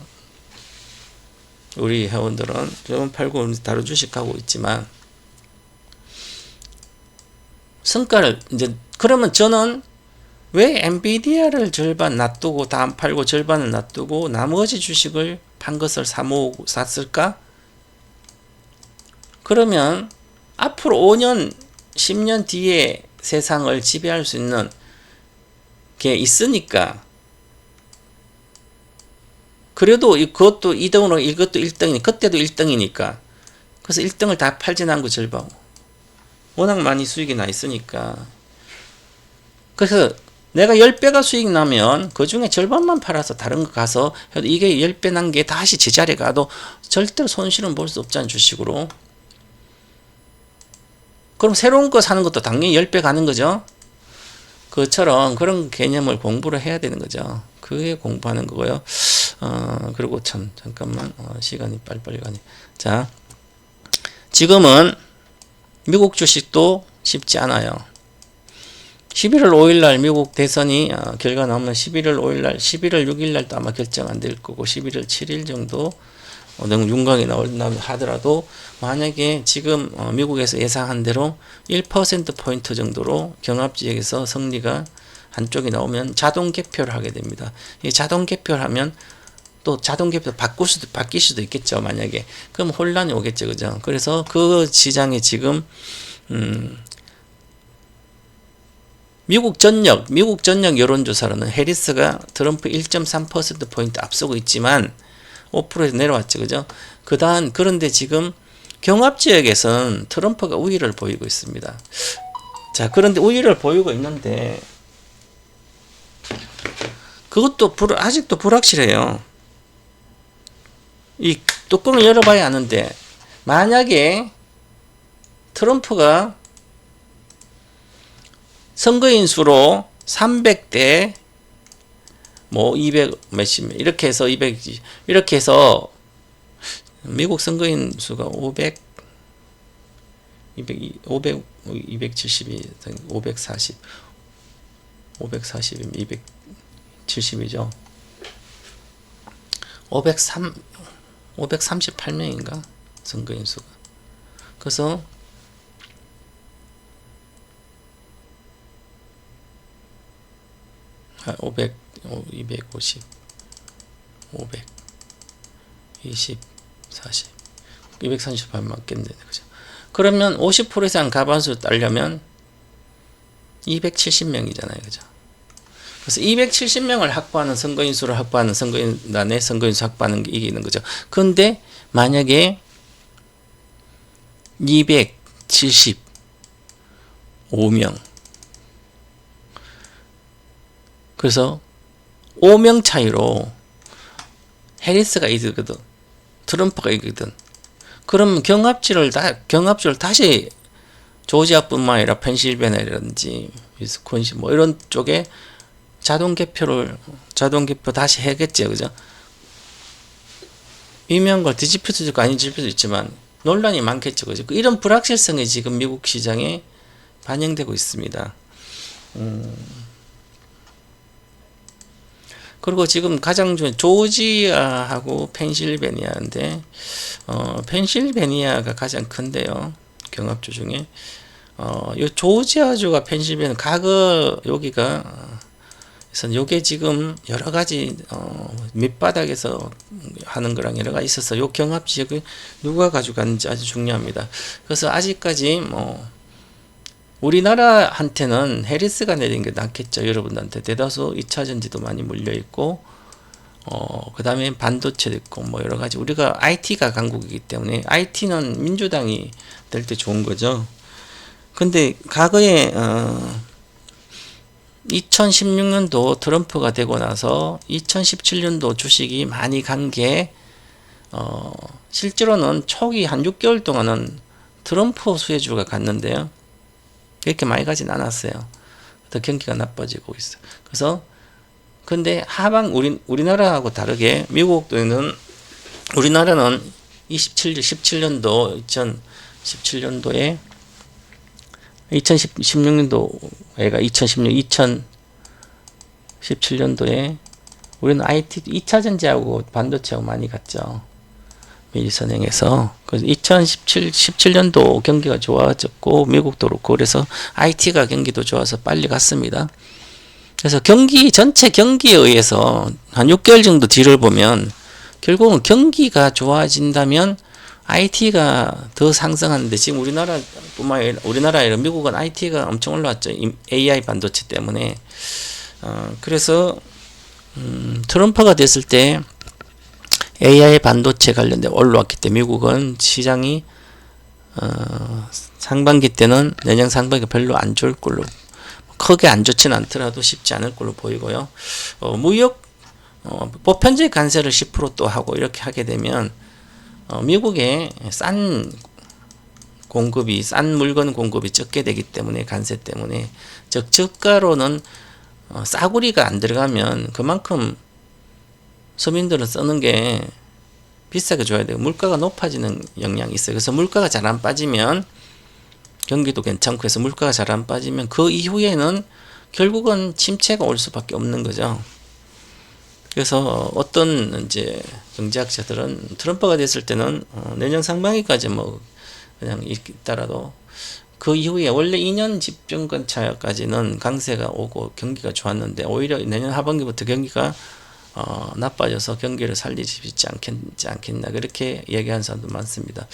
우리 회원들은 절반 팔고 다른 주식하고 있지만 성과를 이제 그러면 저는 왜 엔비디아를 절반 놔두고 다 안 팔고 절반을 놔두고 나머지 주식을 판 것을 샀을까? 그러면 앞으로 5년, 10년 뒤에 세상을 지배할 수 있는 게 있으니까 그래도 그것도 2등으로 이것도 1등이니 그때도 1등이니까 그래서 1등을 다 팔진 않고 절반 워낙 많이 수익이 나 있으니까 그래서 내가 10배가 수익 나면 그 중에 절반만 팔아서 다른 거 가서 이게 10배 난 게 다시 제자리에 가도 절대로 손실은 볼 수 없잖아 주식으로. 그럼 새로운 거 사는 것도 당연히 10배 가는 거죠. 그처럼 그런 개념을 공부를 해야 되는 거죠. 그게 공부하는 거고요. 그리고 잠깐만 시간이 빨리빨리 가네. 자, 지금은 미국 주식도 쉽지 않아요. 11월 5일날 미국 대선이 결과 나오면 11월 5일날 11월 6일날도 아마 결정 안 될 거고 11월 7일 정도 너무 윤곽이 나온다 하더라도 만약에 지금 미국에서 예상한 대로 1%포인트 정도로 경합지역에서 승리가 한쪽이 나오면 자동 개표를 하게 됩니다. 이 자동 개표를 하면 또 자동 개표 바뀔 수도 있겠죠. 만약에 그럼 혼란이 오겠죠. 그죠? 그래서 그 시장에 지금 미국 전역 여론조사로는 해리스가 트럼프 1.3%포인트 앞서고 있지만 5%에서 내려왔죠. 그죠? 그런데 지금 경합지역에서는 트럼프가 우위를 보이고 있습니다. 자, 그런데 우위를 보이고 있는데 그것도 아직도 불확실해요. 이 뚜껑을 열어봐야 아는데 만약에 트럼프가 선거인 수로 300대 뭐 200 몇십 이렇게 해서 200 이렇게 해서 미국 선거인 수가 500 270이 540 540이면 270이죠. 538명인가 선거인 수가. 그래서 500, 250, 500, 20, 40, 238 맞겠네. 그죠? 그러면 50% 이상 과반수 따려면 270명이잖아요. 그죠? 그래서 270명을 확보하는 선거인 수를 확보하는 선거인단의 선거인 수 확보하는 게 이기는 거죠. 그런데 만약에 275명 그래서 5명 차이로 해리스가 이기거든. 트럼프가 이기거든. 그러면 경합주를 다시 조지아뿐만 아니라 펜실베니아라든지 위스콘신 뭐 이런 쪽에 자동 개표 다시 해야겠죠. 그죠? 유명한 걸 뒤집힐 수도 있고 아닌 뒤집힐 수도 있지만 논란이 많겠죠. 그죠? 이런 불확실성이 지금 미국 시장에 반영되고 있습니다. 그리고 지금 가장 중에 조지아하고 펜실베니아인데 펜실베니아가 가장 큰데요. 경합주 중에 요 조지아주가 펜실베니아 여기가 요게 지금 여러 가지 밑바닥에서 하는 거랑 여러 가지 있어서 요 경합 지역을 누가 가져갔는지 아주 중요합니다. 그래서 아직까지 우리나라한테는 해리스가 내린 게 낫겠죠. 여러분들한테 대다수 2차 전지도 많이 물려 있고 그 다음에 반도체도 있고, 뭐 여러 가지. 우리가 IT가 강국이기 때문에, IT는 민주당이 될 때 좋은 거죠. 근데 과거에, 2016년도 트럼프가 되고 나서 2017년도 주식이 많이 간 게, 실제로는 초기 한 6개월 동안은 트럼프 수혜주가 갔는데요. 그렇게 많이 가진 않았어요. 더 경기가 나빠지고 있어요. 그래서 근데 우리나라하고 다르게 미국에는 우리나라는 17년도 2017년도에 2017년도에 우리는 IT 2차 전지하고 반도체하고 많이 갔죠. 미리선행해서. 그래서 17년도 경기가 좋아졌고, 미국도 그렇고, 그래서 IT가 경기도 좋아서 빨리 갔습니다. 그래서 전체 경기에 의해서 한 6개월 정도 뒤를 보면, 결국은 경기가 좋아진다면 IT가 더 상승하는데, 지금 우리나라뿐만 아니라, 우리나라 아니라 미국은 IT가 엄청 올라왔죠. AI 반도체 때문에. 그래서, 트럼프가 됐을 때, AI 반도체 관련돼 올라왔기 때문에 미국은 시장이 상반기 때는 내년 상반기 별로 안 좋을 걸로, 크게 안 좋지는 않더라도 쉽지 않을 걸로 보이고요. 무역 보편적 관세를 10% 또 하고 이렇게 하게 되면 미국의 싼 물건 공급이 적게 되기 때문에, 관세 때문에, 즉 저가로는 싸구리가 안 들어가면 그만큼 서민들은 쓰는 게 비싸게 줘야 되고 물가가 높아지는 영향이 있어요. 그래서 물가가 잘 안 빠지면 경기도 괜찮고 해서 물가가 잘 안 빠지면 그 이후에는 결국은 침체가 올 수밖에 없는 거죠. 그래서 어떤 이제 경제학자들은 트럼프가 됐을 때는 내년 상반기까지 뭐 그냥 있다라도 그 이후에 원래 2년 집정권 차까지는 강세가 오고 경기가 좋았는데 오히려 내년 하반기부터 경기가 나빠져서 경기를 살리지 않겠나 그렇게 얘기하는 사람도 많습니다.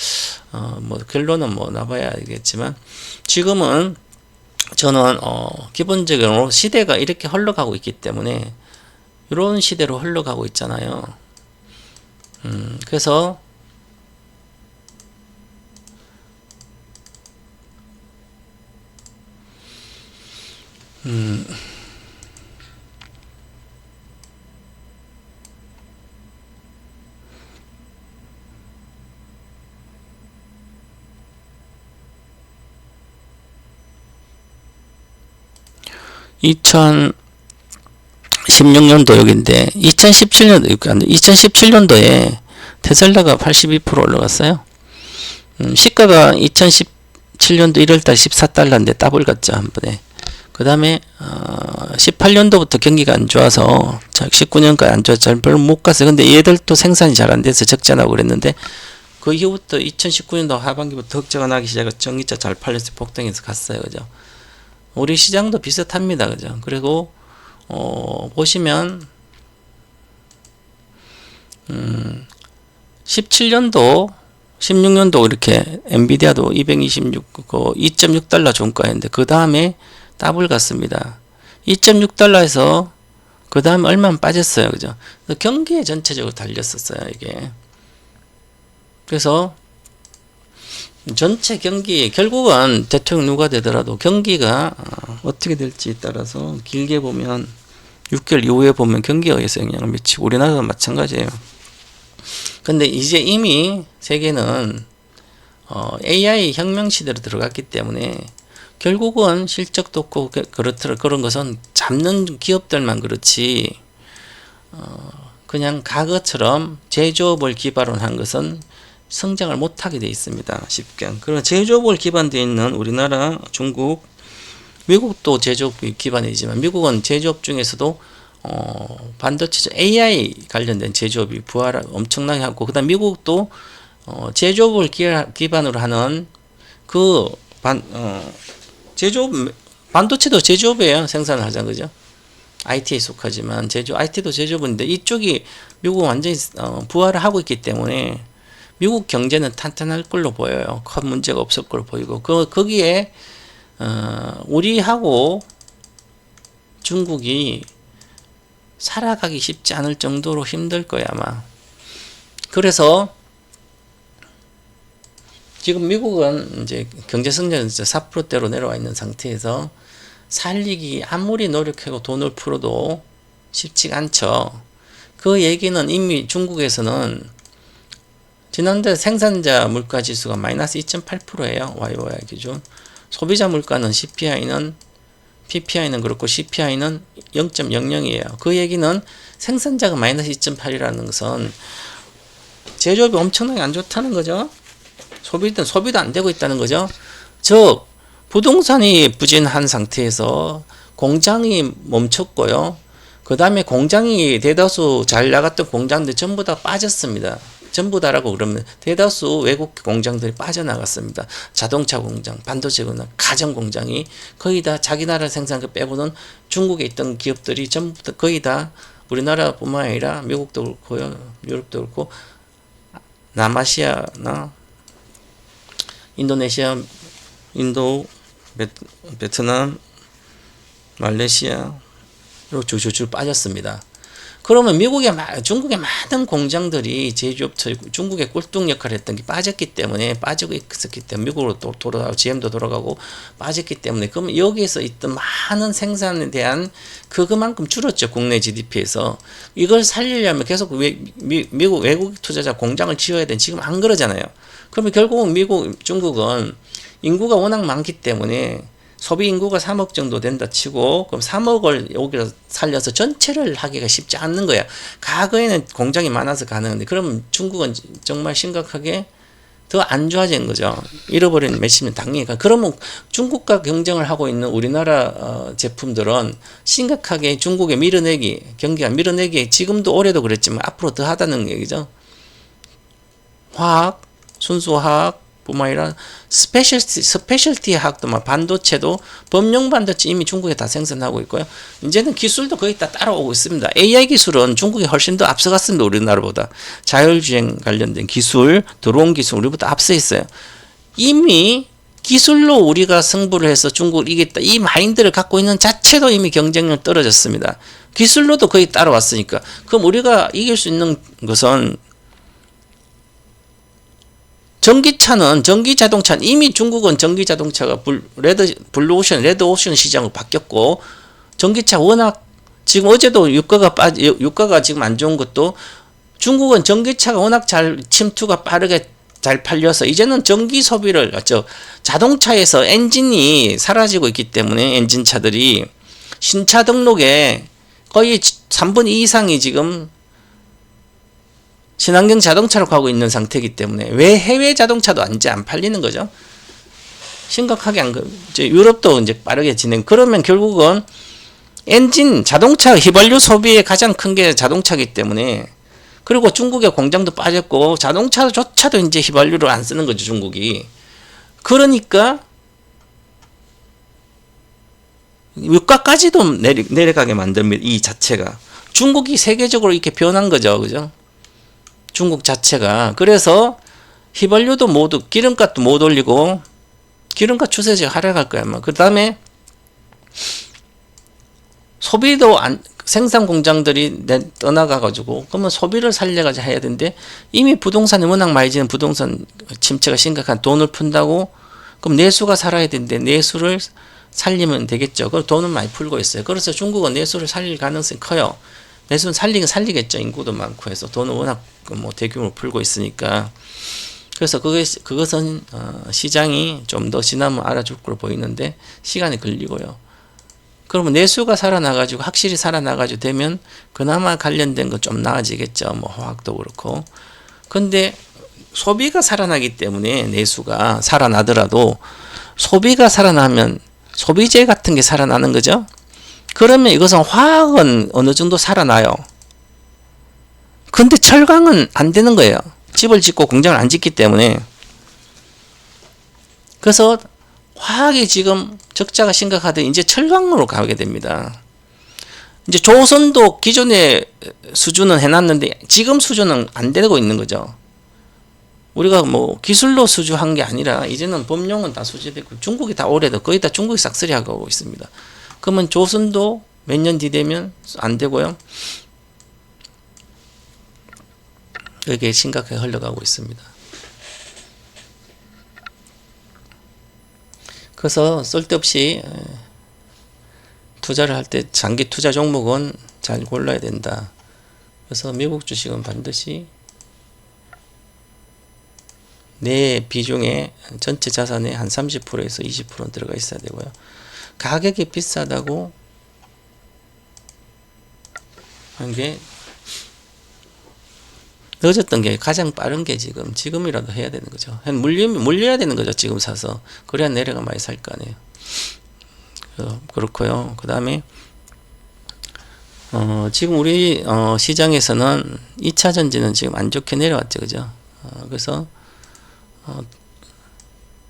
뭐 결론은 뭐 나봐야 알겠지만 지금은 저는 기본적으로 시대가 이렇게 흘러가고 있기 때문에 이런 시대로 흘러가고 있잖아요. 그래서 2016년도 여기인데 2017년도에 테슬라가 82% 올라갔어요. 시가가 2017년도 1월달 14달러인데 더블 갔죠 한 번에. 그 다음에 18년도부터 경기가 안 좋아서 19년까지 안 좋아서 잘 별로 못 갔어요. 근데 얘들도 생산이 잘 안 돼서 적자나고 그랬는데 그 이후부터 2019년도 하반기부터 흑자가 나기 시작해서 전기차 잘 팔려서 폭등해서 갔어요. 그죠? 우리 시장도 비슷합니다. 그죠? 그리고 보시면 17년도 16년도 이렇게 엔비디아도 2.6달러 종가였는데 그 다음에 더블 갔습니다. 2.6달러에서 그 다음에 얼마만 빠졌어요. 그죠? 경기에 전체적으로 달렸었어요. 이게. 그래서 전체 경기 결국은 대통령 누가 되더라도 경기가 어떻게 될지에 따라서 길게 보면 6개월 이후에 보면 경기에 의해서 영향을 미치고 우리나라도 마찬가지예요. 근데 이제 이미 세계는 AI 혁명 시대로 들어갔기 때문에 결국은 실적도 없고 그런 것은 잡는 기업들만 그렇지 그냥 과거처럼 제조업을 기반으로 한 것은 성장을 못하게 되어 있습니다. 쉽게. 그런 제조업을 기반되어 있는 우리나라, 중국, 미국도 제조업이 기반이지만 미국은 제조업 중에서도 반도체 AI 관련된 제조업이 부활 엄청나게 하고 그다음 미국도 제조업을 기반으로 하는 제조업 반도체도 제조업이에요. 생산을 하자는 거죠. IT에 속하지만 IT도 제조업인데 이쪽이 미국은 완전히 부활을 하고 있기 때문에 미국 경제는 탄탄할 걸로 보여요. 큰 문제가 없을 걸로 보이고 거기에 우리하고 중국이 살아가기 쉽지 않을 정도로 힘들 거야 아마. 그래서 지금 미국은 이제 경제 성장은 4%대로 내려와 있는 상태에서 살리기 아무리 노력하고 돈을 풀어도 쉽지가 않죠. 그 얘기는 이미 중국에서는 지난달 생산자 물가 지수가 마이너스 2.8%예요. YOY 기준. 소비자 물가는 PPI는 그렇고 CPI는 0.00이에요. 그 얘기는 생산자가 마이너스 2.8이라는 것은 제조업이 엄청나게 안 좋다는 거죠. 소비도 안 되고 있다는 거죠. 즉 부동산이 부진한 상태에서 공장이 멈췄고요. 그 다음에 공장이 대다수 잘 나갔던 공장들 전부 다 빠졌습니다. 전부 다라고 그러면 대다수 외국 공장들이 빠져나갔습니다. 자동차 공장, 반도체 공장, 가전 공장이 거의 다 자기 나라 생산그 빼고는 중국에 있던 기업들이 전부 다 거의 다 우리나라뿐만 아니라 미국도 그렇고요, 유럽도 그렇고 남아시아나 인도네시아, 인도, 베트남, 말레이시아 쭉 빠졌습니다. 그러면 중국의 많은 공장들이 제조업, 중국의 꿀뚝 역할을 했던 게 빠지고 있었기 때문에 미국으로 또 돌아가고 GM도 돌아가고 빠졌기 때문에 그럼 여기에서 있던 많은 생산에 대한 그만큼 줄었죠. 국내 GDP에서. 이걸 살리려면 계속 미국 외국 투자자 공장을 지어야 되는 지금 안 그러잖아요. 그러면 결국은 중국은 인구가 워낙 많기 때문에 소비 인구가 3억 정도 된다 치고 그럼 3억을 여기서 살려서 전체를 하기가 쉽지 않는 거야. 과거에는 공장이 많아서 가능한데 그러면 중국은 정말 심각하게 더 안 좋아진 거죠. 잃어버린 몇십 년 당연히. 그러면 중국과 경쟁을 하고 있는 우리나라 제품들은 심각하게 중국에 경기가 밀어내기 지금도 올해도 그랬지만 앞으로 더 하다는 얘기죠. 화학, 순수화학 뿐만 아니라 스페셜티 학도 반도체도 범용 반도체 이미 중국에 다 생산하고 있고요. 이제는 기술도 거의 다 따라오고 있습니다. AI 기술은 중국이 훨씬 더 앞서갔습니다. 우리나라보다. 자율주행 관련된 기술, 드론 기술 우리보다 앞서 있어요. 이미 기술로 우리가 승부를 해서 중국을 이겼다. 이 마인드를 갖고 있는 자체도 이미 경쟁력 떨어졌습니다. 기술로도 거의 따라왔으니까. 그럼 우리가 이길 수 있는 것은 전기자동차는 이미 중국은 전기자동차가 블루오션 시장으로 바뀌었고, 전기차 워낙, 지금 어제도 유가가 지금 안 좋은 것도 중국은 전기차가 워낙 침투가 빠르게 잘 팔려서 이제는 전기 소비를, 자동차에서 엔진이 사라지고 있기 때문에 엔진차들이 신차 등록에 거의 3분의 2 이상이 지금 친환경 자동차로 가고 있는 상태이기 때문에 왜 해외 자동차도 이제 안 팔리는 거죠? 심각하게 유럽도 이제 빠르게 그러면 결국은 자동차 휘발유 소비의 가장 큰 게 자동차이기 때문에 그리고 중국의 공장도 빠졌고 자동차조차도 이제 휘발유를 안 쓰는 거죠, 중국이. 그러니까 유가까지도 내려가게 만듭니다. 이 자체가. 중국이 세계적으로 이렇게 변한 거죠, 그죠? 중국 자체가. 그래서 휘발유도 기름값도 못 올리고 기름값 추세가 하락할 거야 아마. 그 다음에 소비도 생산 공장들이 떠나가가지고 그러면 소비를 살려가지고 해야 되는데 이미 부동산이 워낙 많이 지는 부동산 침체가 심각한 돈을 푼다고 그럼 내수가 살아야 되는데 내수를 살리면 되겠죠. 그럼 돈은 많이 풀고 있어요. 그래서 중국은 내수를 살릴 가능성이 커요. 내수는 살리겠죠. 인구도 많고 해서 돈은 워낙 대규모로 풀고 있으니까. 그래서 그것은 시장이 좀 더 지나면 알아줄 걸로 보이는데 시간이 걸리고요. 그러면 내수가 살아나가지고 확실히 살아나가지고 되면 그나마 관련된 건 좀 나아지겠죠. 화학도 그렇고. 근데 소비가 살아나기 때문에 내수가 살아나더라도 소비가 살아나면 소비재 같은 게 살아나는 거죠. 그러면 이것은 화학은 어느 정도 살아나요. 근데 철강은 안 되는 거예요. 집을 짓고 공장을 안 짓기 때문에. 그래서 화학이 지금 적자가 심각하더니 이제 철강으로 가게 됩니다. 이제 조선도 기존의 수준은 해놨는데 지금 수준은 안 되고 있는 거죠. 우리가 기술로 수주한 게 아니라 이제는 법령은 다 수주되고 중국이 다 올해도 거의 다 중국이 싹쓸이 하고 있습니다. 그러면 조선도 몇 년 뒤 되면 안 되고요. 이게 심각하게 흘러가고 있습니다. 그래서 쓸데없이 투자를 할 때 장기 투자 종목은 잘 골라야 된다. 그래서 미국 주식은 반드시 내 비중에 전체 자산의 한 30%에서 20%는 들어가 있어야 되고요. 가격이 비싸다고 한 게 늦었던 게 가장 빠른 게 지금이라도 해야 되는 거죠. 물려야 되는 거죠. 지금 사서. 그래야 내려가 많이 살 거 아니에요. 그렇고요. 그 다음에 지금 우리 시장에서는 2차 전지는 지금 안 좋게 내려왔죠. 그죠? 그래서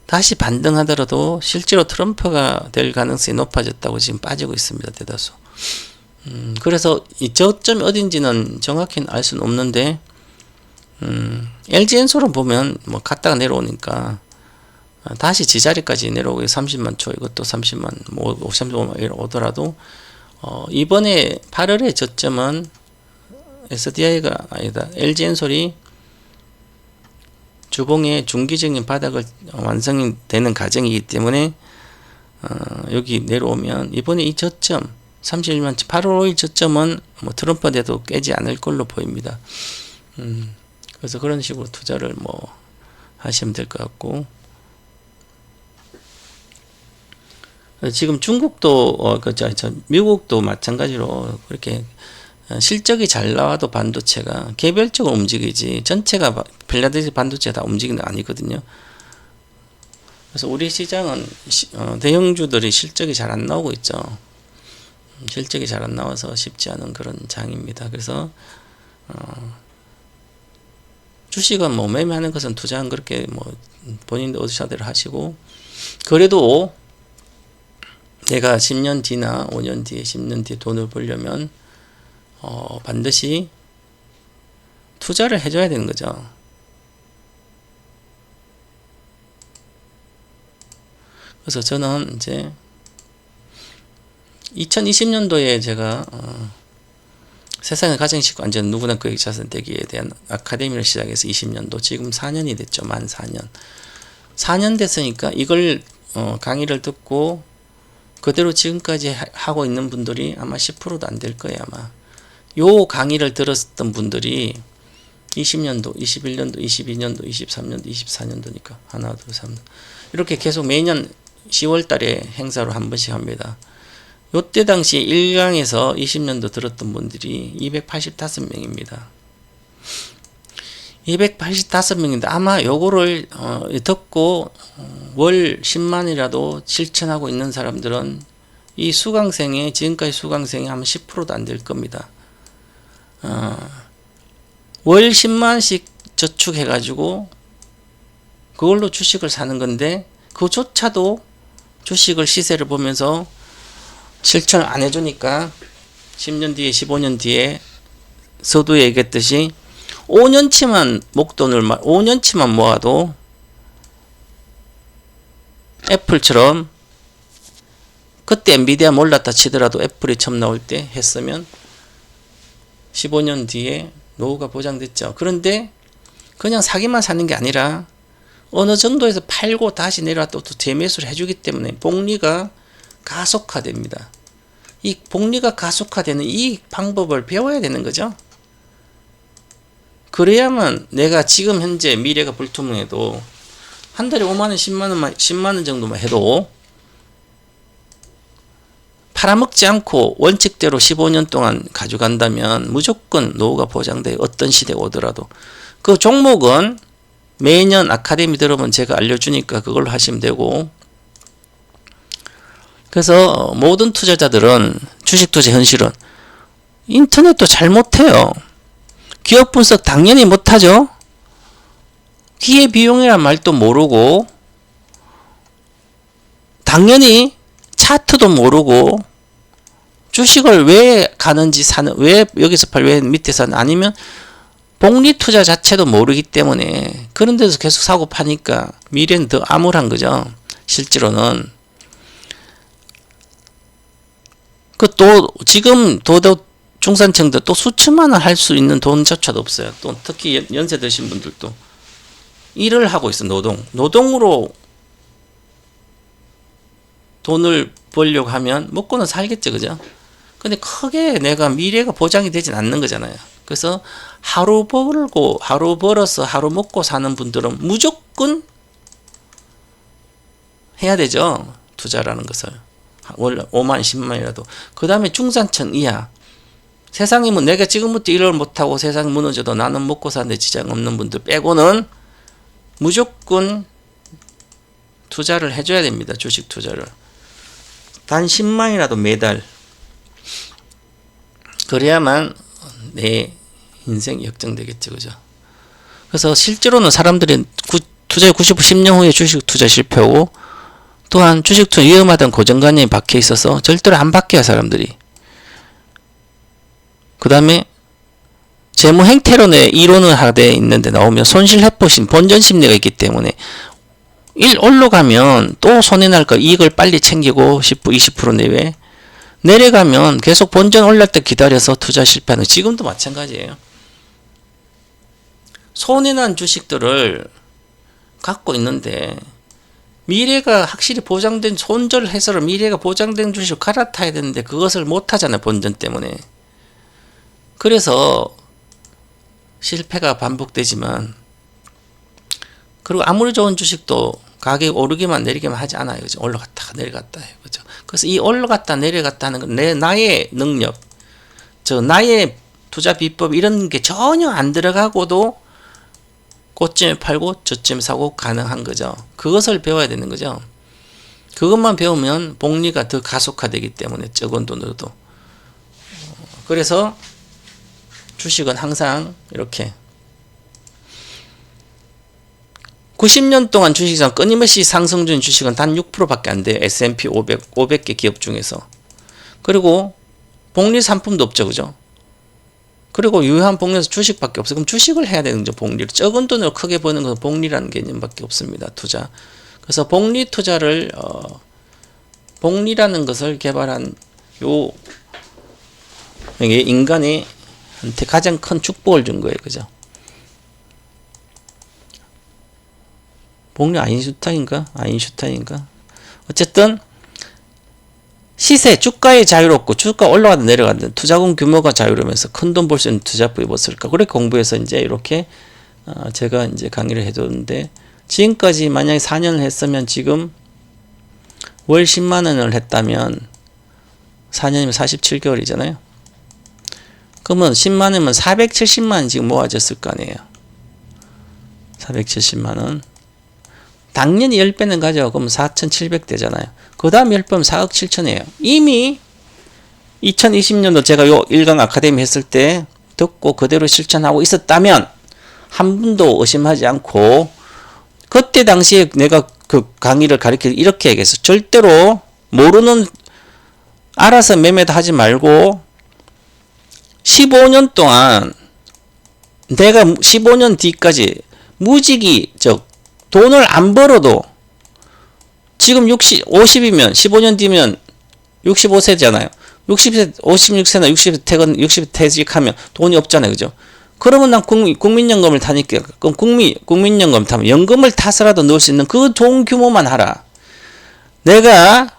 다시 반등하더라도 실제로 트럼프가 될 가능성이 높아졌다고 지금 빠지고 있습니다. 대다수. 그래서 이 저점이 어딘지는 정확히는 알 수는 없는데 LG엔솔은 보면 뭐 갔다가 내려오니까 다시 지자리까지 내려오고 30만 초 이것도 30만 뭐 35만 오더라도 이번에 8월의 저점은 SDI가 아니다. LG엔솔이 주봉의 중기적인 바닥을 완성이 되는 과정이기 때문에 여기 내려오면 이번에 이 저점 31만 8월 5일 저점은 뭐 트럼프 돼도 깨지 않을 걸로 보입니다. 그래서 그런 식으로 투자를 뭐 하시면 될 것 같고, 지금 중국도 미국도 마찬가지로 그렇게 실적이 잘 나와도 반도체가 개별적으로 움직이지 전체가 필라델피아 반도체가 다 움직이는 게 아니거든요. 그래서 우리 시장은 대형주들이 실적이 잘 안 나오고 있죠. 실적이 잘 안 나와서 쉽지 않은 그런 장입니다. 그래서 주식은 뭐 매매하는 것은 투자는 그렇게 뭐 본인도 의사대로 하시고, 그래도 내가 10년 뒤나 5년 뒤에 10년 뒤에 돈을 벌려면 반드시 투자를 해줘야 되는 거죠. 그래서 저는 이제 2020년도에 제가 세상의 가장 쉽고 안전 누구나 그에게 자산 되기에 대한 아카데미를 시작해서 20년도 지금 4년이 됐죠. 만 4년. 4년 됐으니까 이걸 강의를 듣고 그대로 지금까지 하고 있는 분들이 아마 10%도 안 될 거예요. 아마 요 강의를 들었던 분들이 20년도, 21년도, 22년도, 23년도, 24년도니까 하나, 둘, 3 이렇게 계속 매년 10월 달에 행사로 한 번씩 합니다. 요때 당시 1강에서 20년도 들었던 분들이 285명입니다. 285명인데 아마 요거를 듣고 월 10만이라도 실천하고 있는 사람들은 이 수강생의 지금까지 수강생이 아마 10%도 안 될 겁니다. 월 10만씩 저축해 가지고 그걸로 주식을 사는 건데 그조차도 주식을 시세를 보면서 실천을 안 해주니까 10년 뒤에 15년 뒤에 서두에 얘기했듯이 5년치만 목돈을 5년치만 모아도 애플처럼 그때 엔비디아 몰랐다 치더라도 애플이 처음 나올 때 했으면 15년 뒤에 노후가 보장됐죠. 그런데 그냥 사기만 사는 게 아니라 어느 정도에서 팔고 다시 내려왔다 또 재매수를 해주기 때문에 복리가 가속화됩니다. 이 복리가 가속화되는 이 방법을 배워야 되는 거죠. 그래야만 내가 지금 현재 미래가 불투명해도 한 달에 5만원, 10만원 정도만 해도 팔아먹지 않고 원칙대로 15년 동안 가져간다면 무조건 노후가 보장돼요. 어떤 시대가 오더라도. 그 종목은 매년 아카데미 들어보면 제가 알려주니까 그걸로 하시면 되고, 그래서 모든 투자자들은 주식 투자 현실은 인터넷도 잘 못해요. 기업 분석 당연히 못하죠. 기회비용이란 말도 모르고 당연히 차트도 모르고 주식을 왜 가는지 사는 왜 여기서 팔 왜 밑에 사는 아니면 복리 투자 자체도 모르기 때문에 그런 데서 계속 사고 파니까 미래는 더 암울한 거죠. 실제로는. 그 또 지금 도덕 중산층들 또 수천만 원 할 수 있는 돈조차도 없어요. 또 특히 연세 드신 분들도 일을 하고 있어. 노동으로 돈을 벌려고 하면 먹고는 살겠죠, 그죠? 근데 크게 내가 미래가 보장이 되진 않는 거잖아요. 그래서 하루 벌고 하루 벌어서 하루 먹고 사는 분들은 무조건 해야 되죠. 투자라는 것을. 월 5만 10만이라도. 그 다음에 중산층 이하. 세상이 뭐 내가 지금부터 일을 못하고 세상이 무너져도 나는 먹고 사는데 지장 없는 분들 빼고는 무조건 투자를 해줘야 됩니다. 주식 투자를. 단 10만이라도 매달. 그래야만 내 인생이 역정되겠죠. 그죠? 그래서 실제로는 사람들이 투자의 90% 10년 후에 주식 투자 실패하고 또한 주식 투자 위험하다는 고정관념이 박혀 있어서 절대로 안 바뀌어요. 사람들이. 그 다음에 재무 행태론의 이론을 하되 있는데 나오면 손실회포심, 본전심리가 있기 때문에 올라가면 또 손해날 거 이익을 빨리 챙기고 20% 내외 내려가면 계속 본전 올릴 때 기다려서 투자 실패하는 지금도 마찬가지예요. 손해난 주식들을 갖고 있는데 미래가 확실히 보장된 손절 해서를 미래가 보장된 주식을 갈아타야 되는데 그것을 못하잖아요. 본전 때문에. 그래서 실패가 반복되지만 그리고 아무리 좋은 주식도 가격이 오르기만 내리기만 하지 않아요. 그죠? 올라갔다가 내려갔다 해요. 그죠? 그래서 이 올라갔다 내려갔다 하는 건 나의 능력, 나의 투자 비법 이런 게 전혀 안 들어가고도 고점에 팔고 저점에 사고 가능한 거죠. 그것을 배워야 되는 거죠. 그것만 배우면 복리가 더 가속화되기 때문에 적은 돈으로도. 그래서 주식은 항상 이렇게 90년 동안 주식시장 끊임없이 상승 중인 주식은 단 6%밖에 안 돼요. S&P 500개 기업 중에서. 그리고 복리 상품도 없죠. 그죠? 그리고 유효한 복리에서 주식밖에 없어요. 그럼 주식을 해야 되는 거죠. 복리를. 적은 돈으로 크게 버는 것은 복리라는 개념밖에 없습니다. 투자. 그래서 복리 투자를 복리라는 것을 개발한 이게 인간이 한테 가장 큰 축복을 준 거예요. 그죠? 복리 아인슈타인인가? 어쨌든 시세, 주가의 자유롭고 주가 올라가다 내려가다 투자금 규모가 자유로우면서 큰 돈 벌 수 있는 투자법이 무엇일까? 그렇게 공부해서 이제 이렇게 제가 이제 강의를 해줬는데 지금까지 만약에 4년을 했으면 지금 월 10만 원을 했다면 4년이면 47개월이잖아요. 그러면 10만 원이면 470만 원 지금 모아졌을 거 아니에요. 470만 원. 당연히 10배는 가져. 그러면 4,700 되잖아요. 그 다음 10배면 4억 7천이에요. 이미 2020년도 제가 요 일강 아카데미 했을 때 듣고 그대로 실천하고 있었다면 한 분도 의심하지 않고 그때 당시에 내가 그 강의를 가르쳐 이렇게 얘기했어. 절대로 모르는 알아서 매매도 하지 말고 15년 동안 내가 15년 뒤까지 무직이 돈을 안 벌어도 지금 50이면 15년 뒤면 65세잖아요. 60세, 56세나 60세 60세 퇴직하면 돈이 없잖아요. 그죠? 그러면 난 국민연금을 타니까 그럼 국민연금 타면 연금을 타서라도 넣을 수 있는 그 돈 규모만 하라. 내가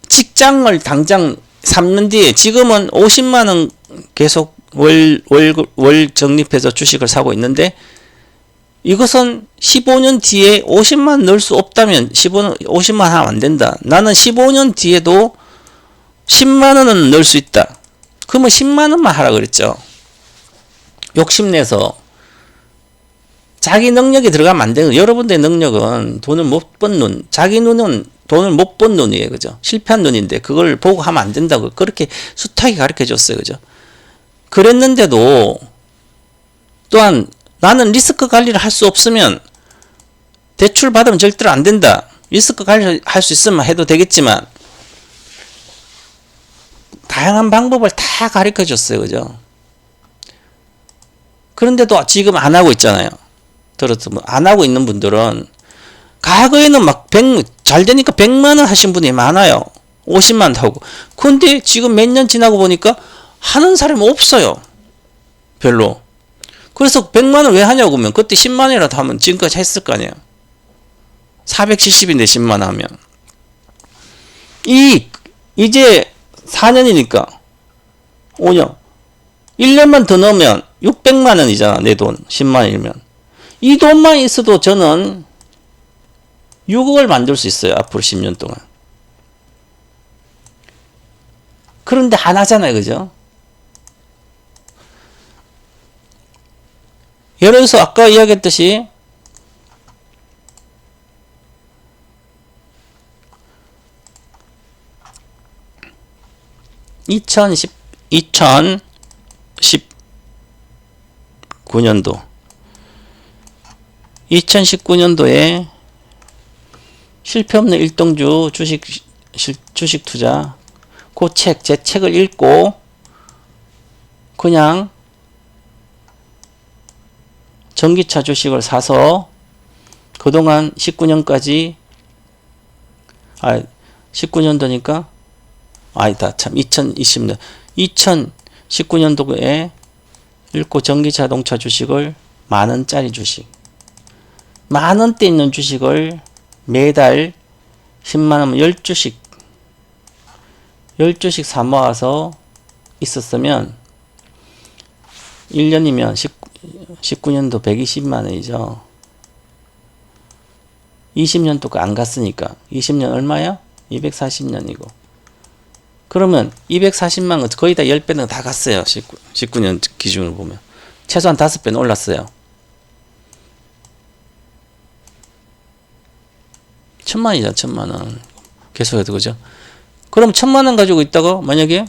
직장을 당장 3년 뒤에 지금은 50만 원 계속 월 적립해서 주식을 사고 있는데 이것은 15년 뒤에 50만 넣을 수 없다면 50만 하면 안 된다. 나는 15년 뒤에도 10만 원은 넣을 수 있다. 그러면 10만 원만 하라 그랬죠. 욕심내서 자기 능력이 들어가면 안 되는 여러분들의 능력은 돈을 못 번 눈, 자기 눈은 돈을 못 번 눈이에요. 그죠? 실패한 눈인데 그걸 보고 하면 안 된다고 그렇게 숱하게 가르쳐 줬어요. 그죠? 그랬는데도 또한 나는 리스크 관리를 할 수 없으면 대출 받으면 절대로 안 된다. 리스크 관리를 할 수 있으면 해도 되겠지만 다양한 방법을 다 가르쳐 줬어요. 그죠? 그런데도 지금 안 하고 있잖아요. 들었으면 안 하고 있는 분들은 과거에는 막 잘 되니까 100만 원 하신 분이 많아요. 50만 하고. 근데 지금 몇 년 지나고 보니까 하는 사람이 없어요. 별로. 그래서 100만을 왜 하냐고 하면 그때 10만이라도 하면 지금까지 했을 거 아니에요. 470인데 10만 하면. 이제 4년이니까 5년. 1년만 더 넣으면 600만 원이잖아. 내 돈. 10만이면. 이 돈만 있어도 저는 6억을 만들 수 있어요. 앞으로 10년 동안. 그런데 안 하잖아요. 그죠? 예를 들어서 아까 이야기했듯이 (2019년도) 2019년도에 실패 없는 일동주 주식 투자 그 제 책을 읽고 그냥 전기차 주식을 사서 그동안 19년까지 19년도니까 아니다 참 2020년 2019년도에 읽고 전기자동차 주식을 만원짜리 주식 만원대 있는 주식을 매달 10만원 10주씩 사 모아서 있었으면 1년이면 19년도 120만원이죠. 20년 동안 안 갔으니까 20년 얼마야? 240년이고 그러면 240만원 거의 다 10배는 다 갔어요. 19년 기준으로 보면 최소한 5배는 올랐어요. 1000만이잖아. 1000만원 계속해도 그죠? 그럼 1000만원 가지고 있다가 만약에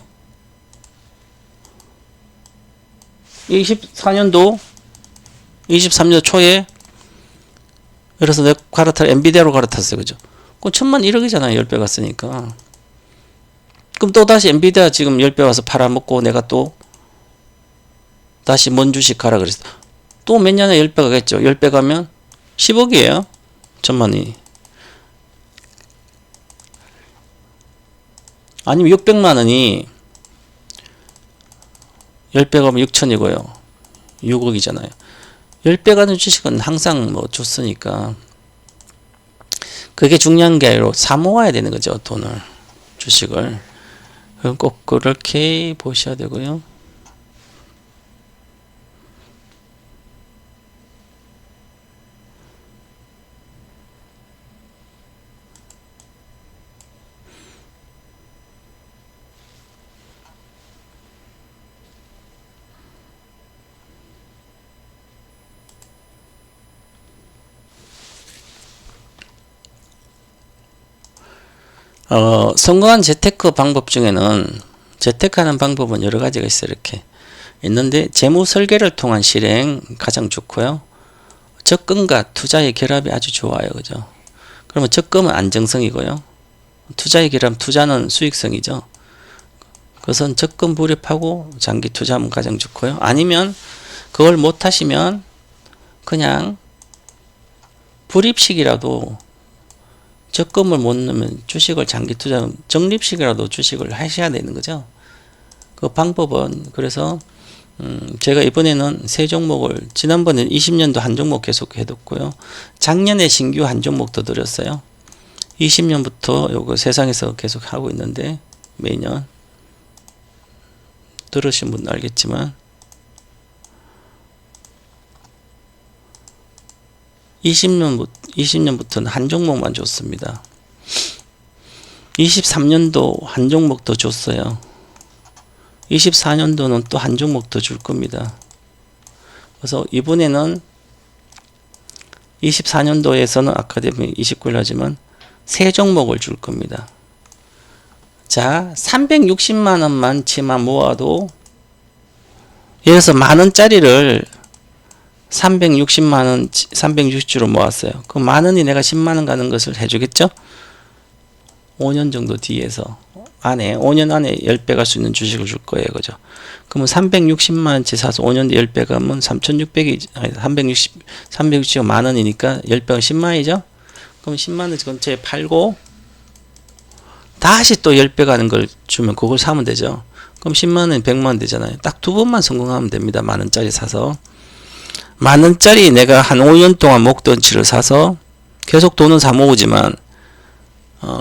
23년도 23년 초에 그래서 내가 엔비디아로 갈아탔어요. 그죠? 그럼 1000만 1억이잖아요. 10배 갔으니까. 그럼 또 다시 엔비디아 지금 10배 와서 팔아먹고 내가 또 다시 뭔 주식 가라 그랬어. 또 몇 년에 10배 가겠죠. 10배 가면 10억이에요. 1000만이. 아니면 600만원이 10배 가면 6천이고요. 6억이잖아요. 10배 가는 주식은 항상 뭐 좋으니까 그게 중요한 게 아니라 사 모아야 되는 거죠. 돈을. 주식을. 그럼 꼭 그렇게 보셔야 되고요. 성공한 재테크 방법 중에는 재테크하는 방법은 여러 가지가 있어요. 이렇게 있는데 재무 설계를 통한 실행 가장 좋고요. 적금과 투자의 결합이 아주 좋아요. 그죠? 그러면 적금은 안정성이고요. 투자의 결합, 투자는 수익성이죠. 그것은 적금 불입하고 장기 투자하면 가장 좋고요. 아니면 그걸 못 하시면 그냥 불입식이라도 적금을 못 넣으면 주식을 장기 투자하면 적립식이라도 주식을 하셔야 되는 거죠. 그 방법은 그래서 제가 이번에는 세 종목을 지난번에 20년도 한 종목 계속 해뒀고요. 작년에 신규 한 종목 더 드렸어요. 20년부터 요거 세상에서 계속 하고 있는데 매년 들으신 분 알겠지만 20년부터는 한 종목만 줬습니다. 23년도 한 종목 더 줬어요. 24년도는 또 한 종목 더 줄 겁니다. 그래서 이번에는 24년도에서는 아카데미 29일 하지만 세 종목을 줄 겁니다. 자, 360만원만 치마 모아도 예를 들어서 만원짜리를 360만원, 360주로 모았어요. 그럼 만원이 내가 10만원 가는 것을 해주겠죠? 5년 정도 뒤에서, 5년 안에 10배 갈 수 있는 주식을 줄 거예요. 그죠? 그러면 360만원치 사서 5년 뒤에 10배 가면 3600이, 아니, 360가 만원이니까 10배가 10만이죠? 그럼 10만원 근처에 팔고, 다시 또 10배 가는 걸 주면 그걸 사면 되죠. 그럼 10만원, 100만원 되잖아요. 딱 두 번만 성공하면 됩니다. 만원짜리 사서. 만원짜리 내가 한 5년 동안 목돈치를 사서 계속 돈은 사 모으지만,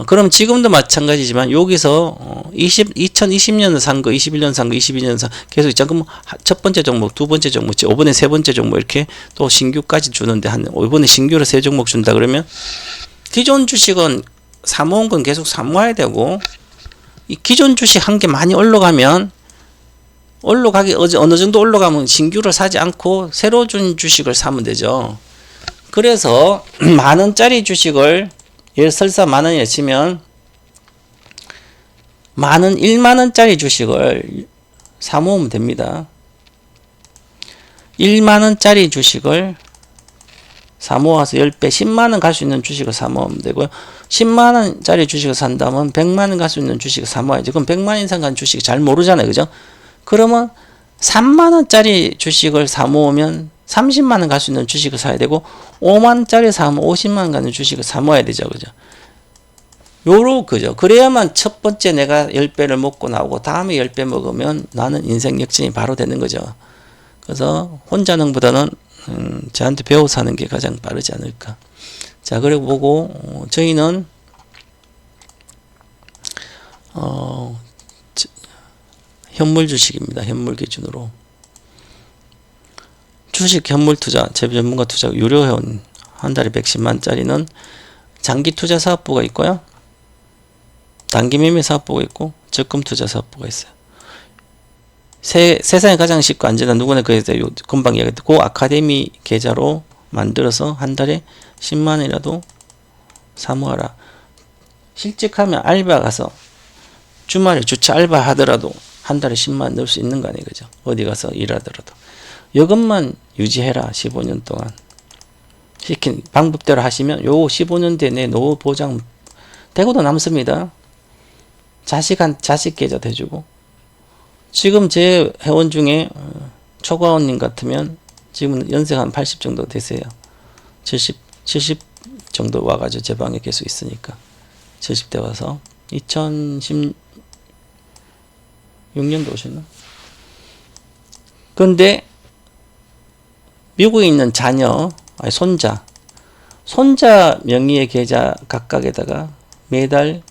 그럼 지금도 마찬가지지만, 여기서, 2020년에 산 거, 21년 산 거, 22년 산 거, 계속 있잖아. 그럼 첫 번째 종목, 두 번째 종목, 이번에 세 번째 종목, 이렇게 또 신규까지 주는데, 이번에 신규로 세 종목 준다 그러면, 기존 주식은 사 모은 건 계속 사 모아야 되고, 이 기존 주식 한 개 많이 올라가면, 어느 정도 올라가면 신규를 사지 않고, 새로 준 주식을 사면 되죠. 그래서, 만원짜리 주식을, 설사 만원이라 치면, 1만원짜리 주식을 사 모으면 됩니다. 1만원짜리 주식을 사 모아서 10배, 10만원 갈 수 있는 주식을 사 모으면 되고요. 10만원짜리 주식을 산다면 100만원 갈 수 있는 주식을 사 모아야지. 그럼 100만원 이상 간 주식 잘 모르잖아요. 그죠? 그러면 3만원짜리 주식을 사 모으면 30만원 갈 수 있는 주식을 사야 되고, 5만원짜리 사면 50만원 가는 주식을 사 모아야 되죠. 그죠? 그죠? 그래야만 첫 번째 내가 10배를 먹고 나오고, 다음에 10배 먹으면 나는 인생 역전이 바로 되는 거죠. 그래서 혼자능보다는, 저한테 배워서 하는 게 가장 빠르지 않을까. 자, 그리고 보고, 저희는, 현물 주식입니다. 현물 기준으로. 주식 현물 투자, 전문가 투자 유료회원 한 달에 110만짜리는 장기 투자 사업부가 있고요. 단기 매매 사업부가 있고, 적금 투자 사업부가 있어요. 세상에 가장 쉽고 안전한 누구나 그에 대해 금방 이야기했던 그 아카데미 계좌로 만들어서 한 달에 10만원이라도 사모하라. 실직하면 알바 가서 주말에 주차 알바 하더라도 한 달에 10만원 넣을 수 있는 거 아니에요. 그죠? 어디 가서 일하더라도. 이것만 유지해라. 15년 동안. 시킨 방법대로 하시면 요 15년 뒤에 내 노후 보장 되고도 남습니다. 자식 계좌도 해주고. 지금 제 회원 중에 초과원님 같으면 지금 연세가 한 80 정도 되세요. 70 정도 와가지고 제 방에 계속 있으니까. 70대 와서 2016년도 오셨나? 그런데 미국에 있는 손자 명의의 계좌 각각에다가 매달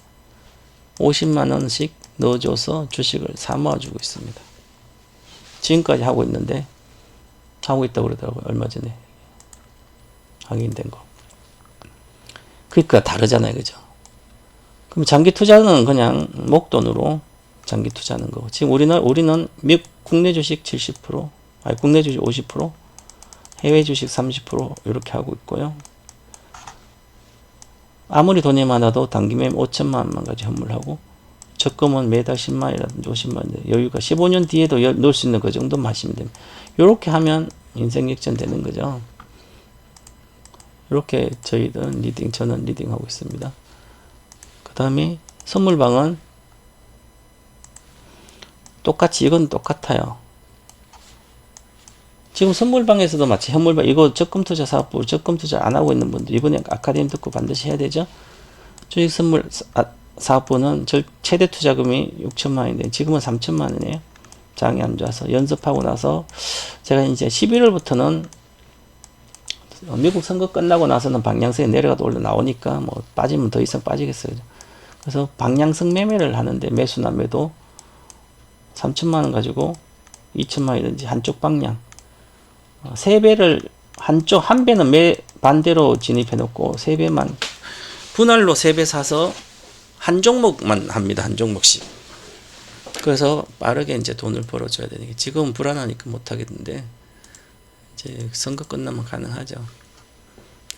50만원씩 넣어줘서 주식을 사모아주고 있습니다. 지금까지 하고 있는데, 하고 있다고 그러더라고요. 얼마 전에. 확인된 거. 그러니까 다르잖아요. 그죠? 그럼 장기 투자는 그냥 목돈으로 장기 투자하는 거고. 지금 우리는 국내 주식 70%, 국내 주식 50%, 해외 주식 30% 이렇게 하고 있고요. 아무리 돈이 많아도 단기 매매 5천만 원만 가지고 현물하고, 적금은 매달 10만이라든지 50만 여유가 15년 뒤에도 넣을 수 있는 그 정도만 하시면 됩니다. 이렇게 하면 인생 역전 되는 거죠. 이렇게 저는 리딩하고 있습니다. 그 다음에 선물방은 똑같이, 이건 똑같아요. 지금 선물방에서도 마치 현물방, 이거 적금투자 사업부, 적금투자 안 하고 있는 분들, 이번에 아카데미 듣고 반드시 해야 되죠. 주식 선물 사업부는 최대 투자금이 6천만 원인데, 지금은 3천만 원이에요. 장이 안 좋아서. 연습하고 나서, 제가 이제 11월부터는, 미국 선거 끝나고 나서는 방향성이 내려가도 올라 나오니까, 빠지면 더 이상 빠지겠어요. 그래서 방향성 매매를 하는데, 매수나 매도 3천만 원 가지고 2천만 원이든지 한쪽 방향. 3배를, 한 배는 반대로 진입해 놓고, 3배만, 분할로 3배 사서, 한 종목만 합니다. 한 종목씩. 그래서 빠르게 이제 돈을 벌어줘야 되는 게, 지금은 불안하니까 못 하겠는데, 이제 선거 끝나면 가능하죠.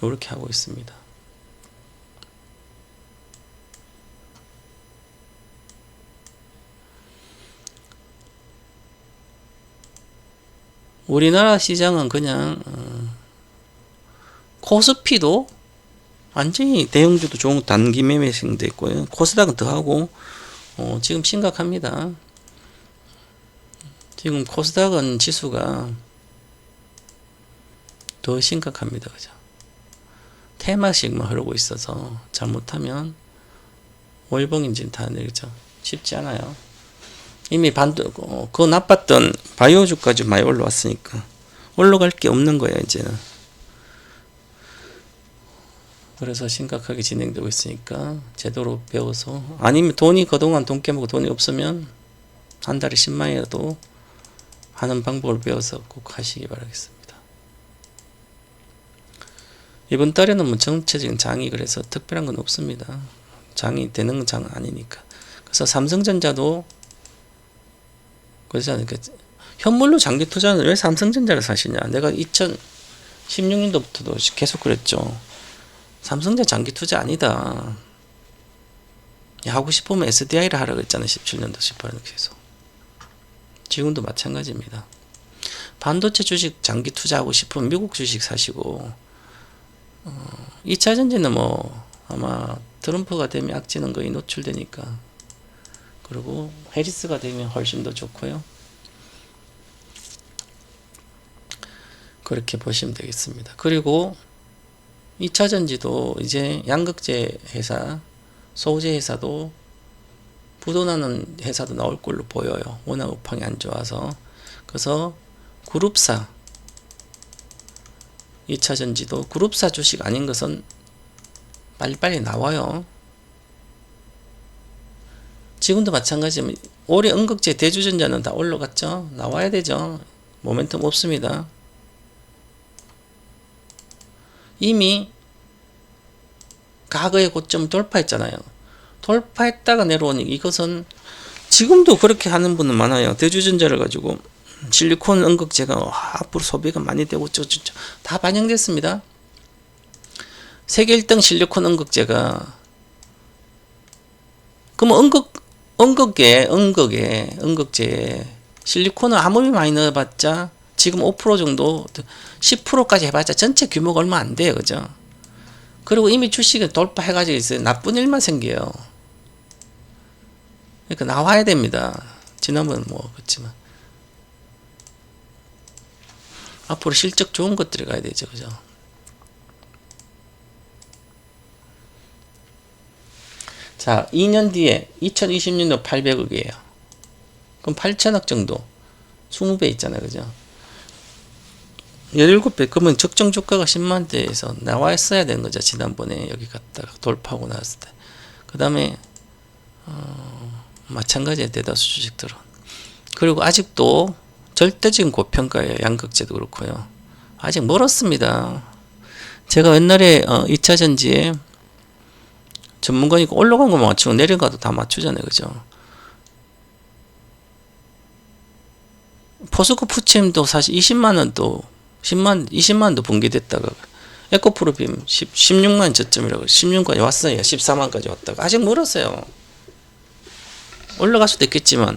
이렇게 하고 있습니다. 우리나라 시장은 그냥 코스피도 완전히 대형주도 좋은 단기 매매성도 있고요. 코스닥은 더하고 지금 심각합니다. 지금 코스닥은 지수가 더 심각합니다. 그죠? 테마식만 흐르고 있어서 잘못하면 월봉 인증 다 내리죠. 쉽지 않아요. 이미 그 나빴던 바이오주까지 많이 올라왔으니까 올라갈 게 없는 거예요 이제는. 그래서 심각하게 진행되고 있으니까 제대로 배워서, 아니면 돈이 그동안 돈 깨먹고 돈이 없으면 한 달에 10만이라도 하는 방법을 배워서 꼭 하시기 바라겠습니다. 이번 달에는 뭐 정체적인 장이 그래서 특별한 건 없습니다. 장이 되는 장은 아니니까. 그래서 삼성전자도 그렇잖아요. 현물로 장기 투자는 왜 삼성전자를 사시냐? 내가 2016년도부터도 계속 그랬죠. 삼성전자 장기 투자 아니다. 하고 싶으면 SDI를 하라고 했잖아요. 17년도 18년도 계속. 지금도 마찬가지입니다. 반도체 주식 장기 투자하고 싶으면 미국 주식 사시고, 2차전지는 뭐 아마 트럼프가 되면 악재는 거의 노출되니까, 그리고 해리스가 되면 훨씬 더 좋고요. 그렇게 보시면 되겠습니다. 그리고 2차전지도 이제 양극재 회사, 소재 회사도 부도나는 회사도 나올 걸로 보여요. 워낙 업황이 안 좋아서. 그래서 그룹사, 2차전지도 그룹사 주식 아닌 것은 빨리빨리 나와요. 지금도 마찬가지면 올해 음극재 대주전자는 다 올라갔죠. 나와야 되죠. 모멘텀 없습니다. 이미 과거의 고점 돌파했잖아요. 돌파했다가 내려오니 이것은 지금도 그렇게 하는 분은 많아요. 대주전자를 가지고 실리콘 음극재가 앞으로 소비가 많이 되고 다 반영됐습니다. 세계 1등 실리콘 음극재가, 그러면 음극재 실리콘을 아무리 많이 넣어봤자 지금 5% 정도, 10%까지 해봤자 전체 규모가 얼마 안 돼요. 그죠? 그리고 이미 주식을 돌파해가지고 있어요. 나쁜 일만 생겨요. 그러니까 나와야 됩니다. 지난번은 뭐 그렇지만 앞으로 실적 좋은 것들이 가야 되죠. 그죠? 자, 2년 뒤에 2020년도 800억이에요. 그럼 8천억 정도, 20배 있잖아요. 그죠? 17배, 그러면 적정 주가가 10만대에서 나와 있어야 되는 거죠. 지난번에 여기 갔다가 돌파하고 나왔을 때. 그 다음에 마찬가지의 대다수 주식들은. 그리고 아직도 절대적인 고평가예요. 양극재도 그렇고요. 아직 멀었습니다. 제가 옛날에 2차전지에 전문가니까 올라간 것만 맞추고 내려가도 다 맞추잖아요. 그죠? 포스코 푸침도 사실 20만원도 20만원도 붕괴됐다가 에코프로빔 16만 저점이라고 16까지 왔어요. 14만까지 왔다가 아직 멀었어요. 올라갈 수도 있겠지만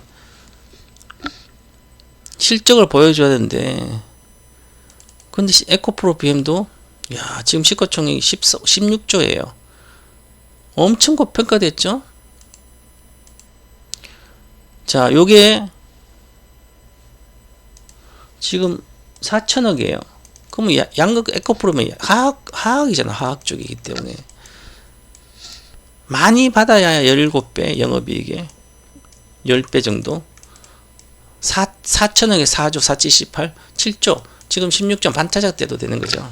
실적을 보여줘야 되는데, 근데 에코프로빔도 지금 시가총액이 16조예요. 엄청 고평가됐죠? 자, 요게 지금 4천억이에요. 그러면 양극 에코프로면 하악이잖아. 하악 쪽이기 때문에 많이 받아야 17배 영업이익에 10배 정도. 4천억에 4조 478 7조 지금 16점 반타작 돼도 되는 거죠.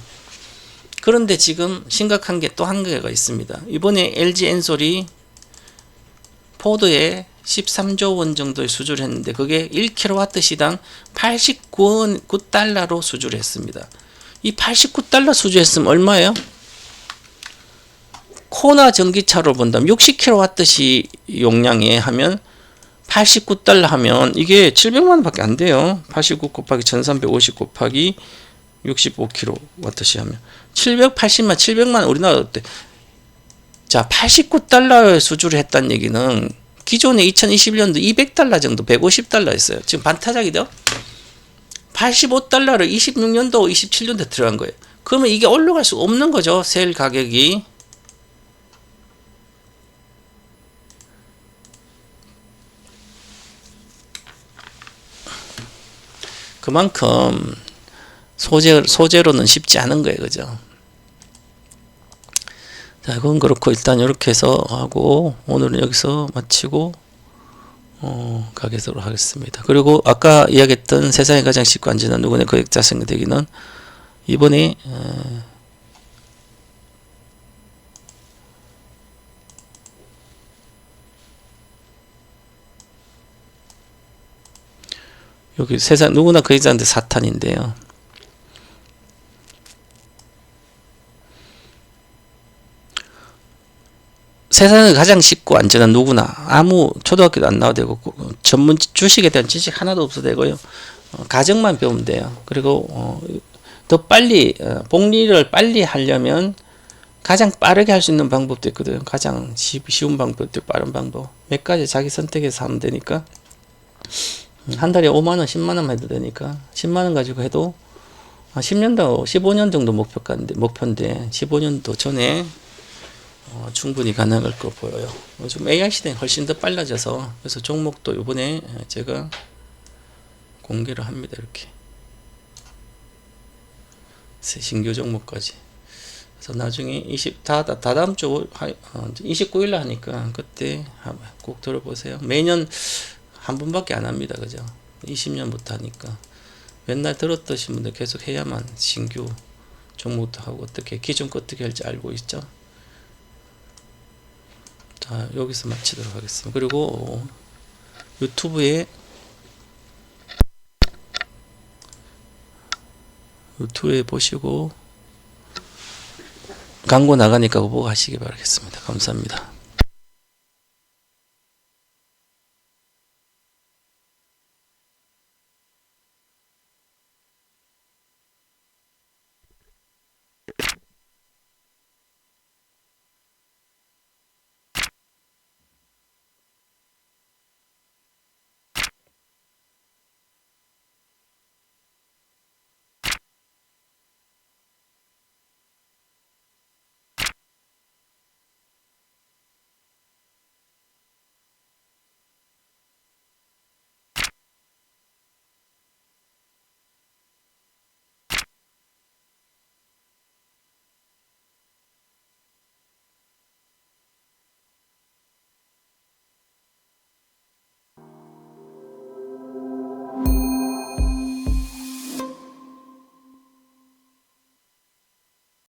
그런데 지금 심각한 게 또 한 개가 있습니다. 이번에 LG 엔솔이 포드에 13조 원 정도의 수주를 했는데 그게 1kW 시당 89달러로 수주를 했습니다. 이 89달러 수주했으면 얼마예요? 코나 전기차로 본다면 60kW 용량에 하면 89달러 하면 이게 700만 원밖에 안 돼요. 89 곱하기 1350 곱하기 65kW 하면 780만 700만 우리나라 어때? 자, 89달러에 수주를 했다는 얘기는 기존에 2021년도 200달러 정도 150달러 했어요. 지금 반타작이죠? 85달러를 26년도 27년도에 들어간 거예요. 그러면 이게 올라갈 수 없는 거죠. 셀 가격이. 그만큼 소재로는 쉽지 않은 거예요. 그죠? 자, 그건 그렇고 일단 이렇게 해서 하고 오늘은 여기서 마치고 가겠도록 하겠습니다. 그리고 아까 이야기했던 세상에 가장 쉽고 안전한 누구네 거액자 선택되기는 이번에 여기 세상 누구나 거액자한테 사탄인데요. 세상에 가장 쉽고 안전한 누구나 아무 초등학교도 안 나와도 되고 전문 주식에 대한 지식 하나도 없어도 되고요. 가정만 배우면 돼요. 그리고 더 빨리 복리를 빨리 하려면 가장 빠르게 할 수 있는 방법도 있거든요. 가장 쉬운 방법도 있고 빠른 방법 몇 가지 자기 선택해서 하면 되니까 한 달에 5만원 10만원 해도 되니까 10만원 가지고 해도 10년도 15년 정도 목표인데 15년도 전에 충분히 가능할 거 보여요. 요즘 AI 시대는 훨씬 더 빨라져서 그래서 종목도 이번에 제가 공개를 합니다. 이렇게 신규 종목까지. 그래서 나중에 다다음 주 29일날 하니까 그때 꼭 들어보세요. 매년 한 번밖에 안 합니다. 그죠? 20년부터 하니까 맨날 들었던 분들 계속 해야만 신규 종목도 하고 어떻게 기존 거 어떻게 할지 알고 있죠. 자, 여기서 마치도록 하겠습니다. 그리고 유튜브에 보시고 광고 나가니까 그거 보고 하시기 바라겠습니다. 감사합니다.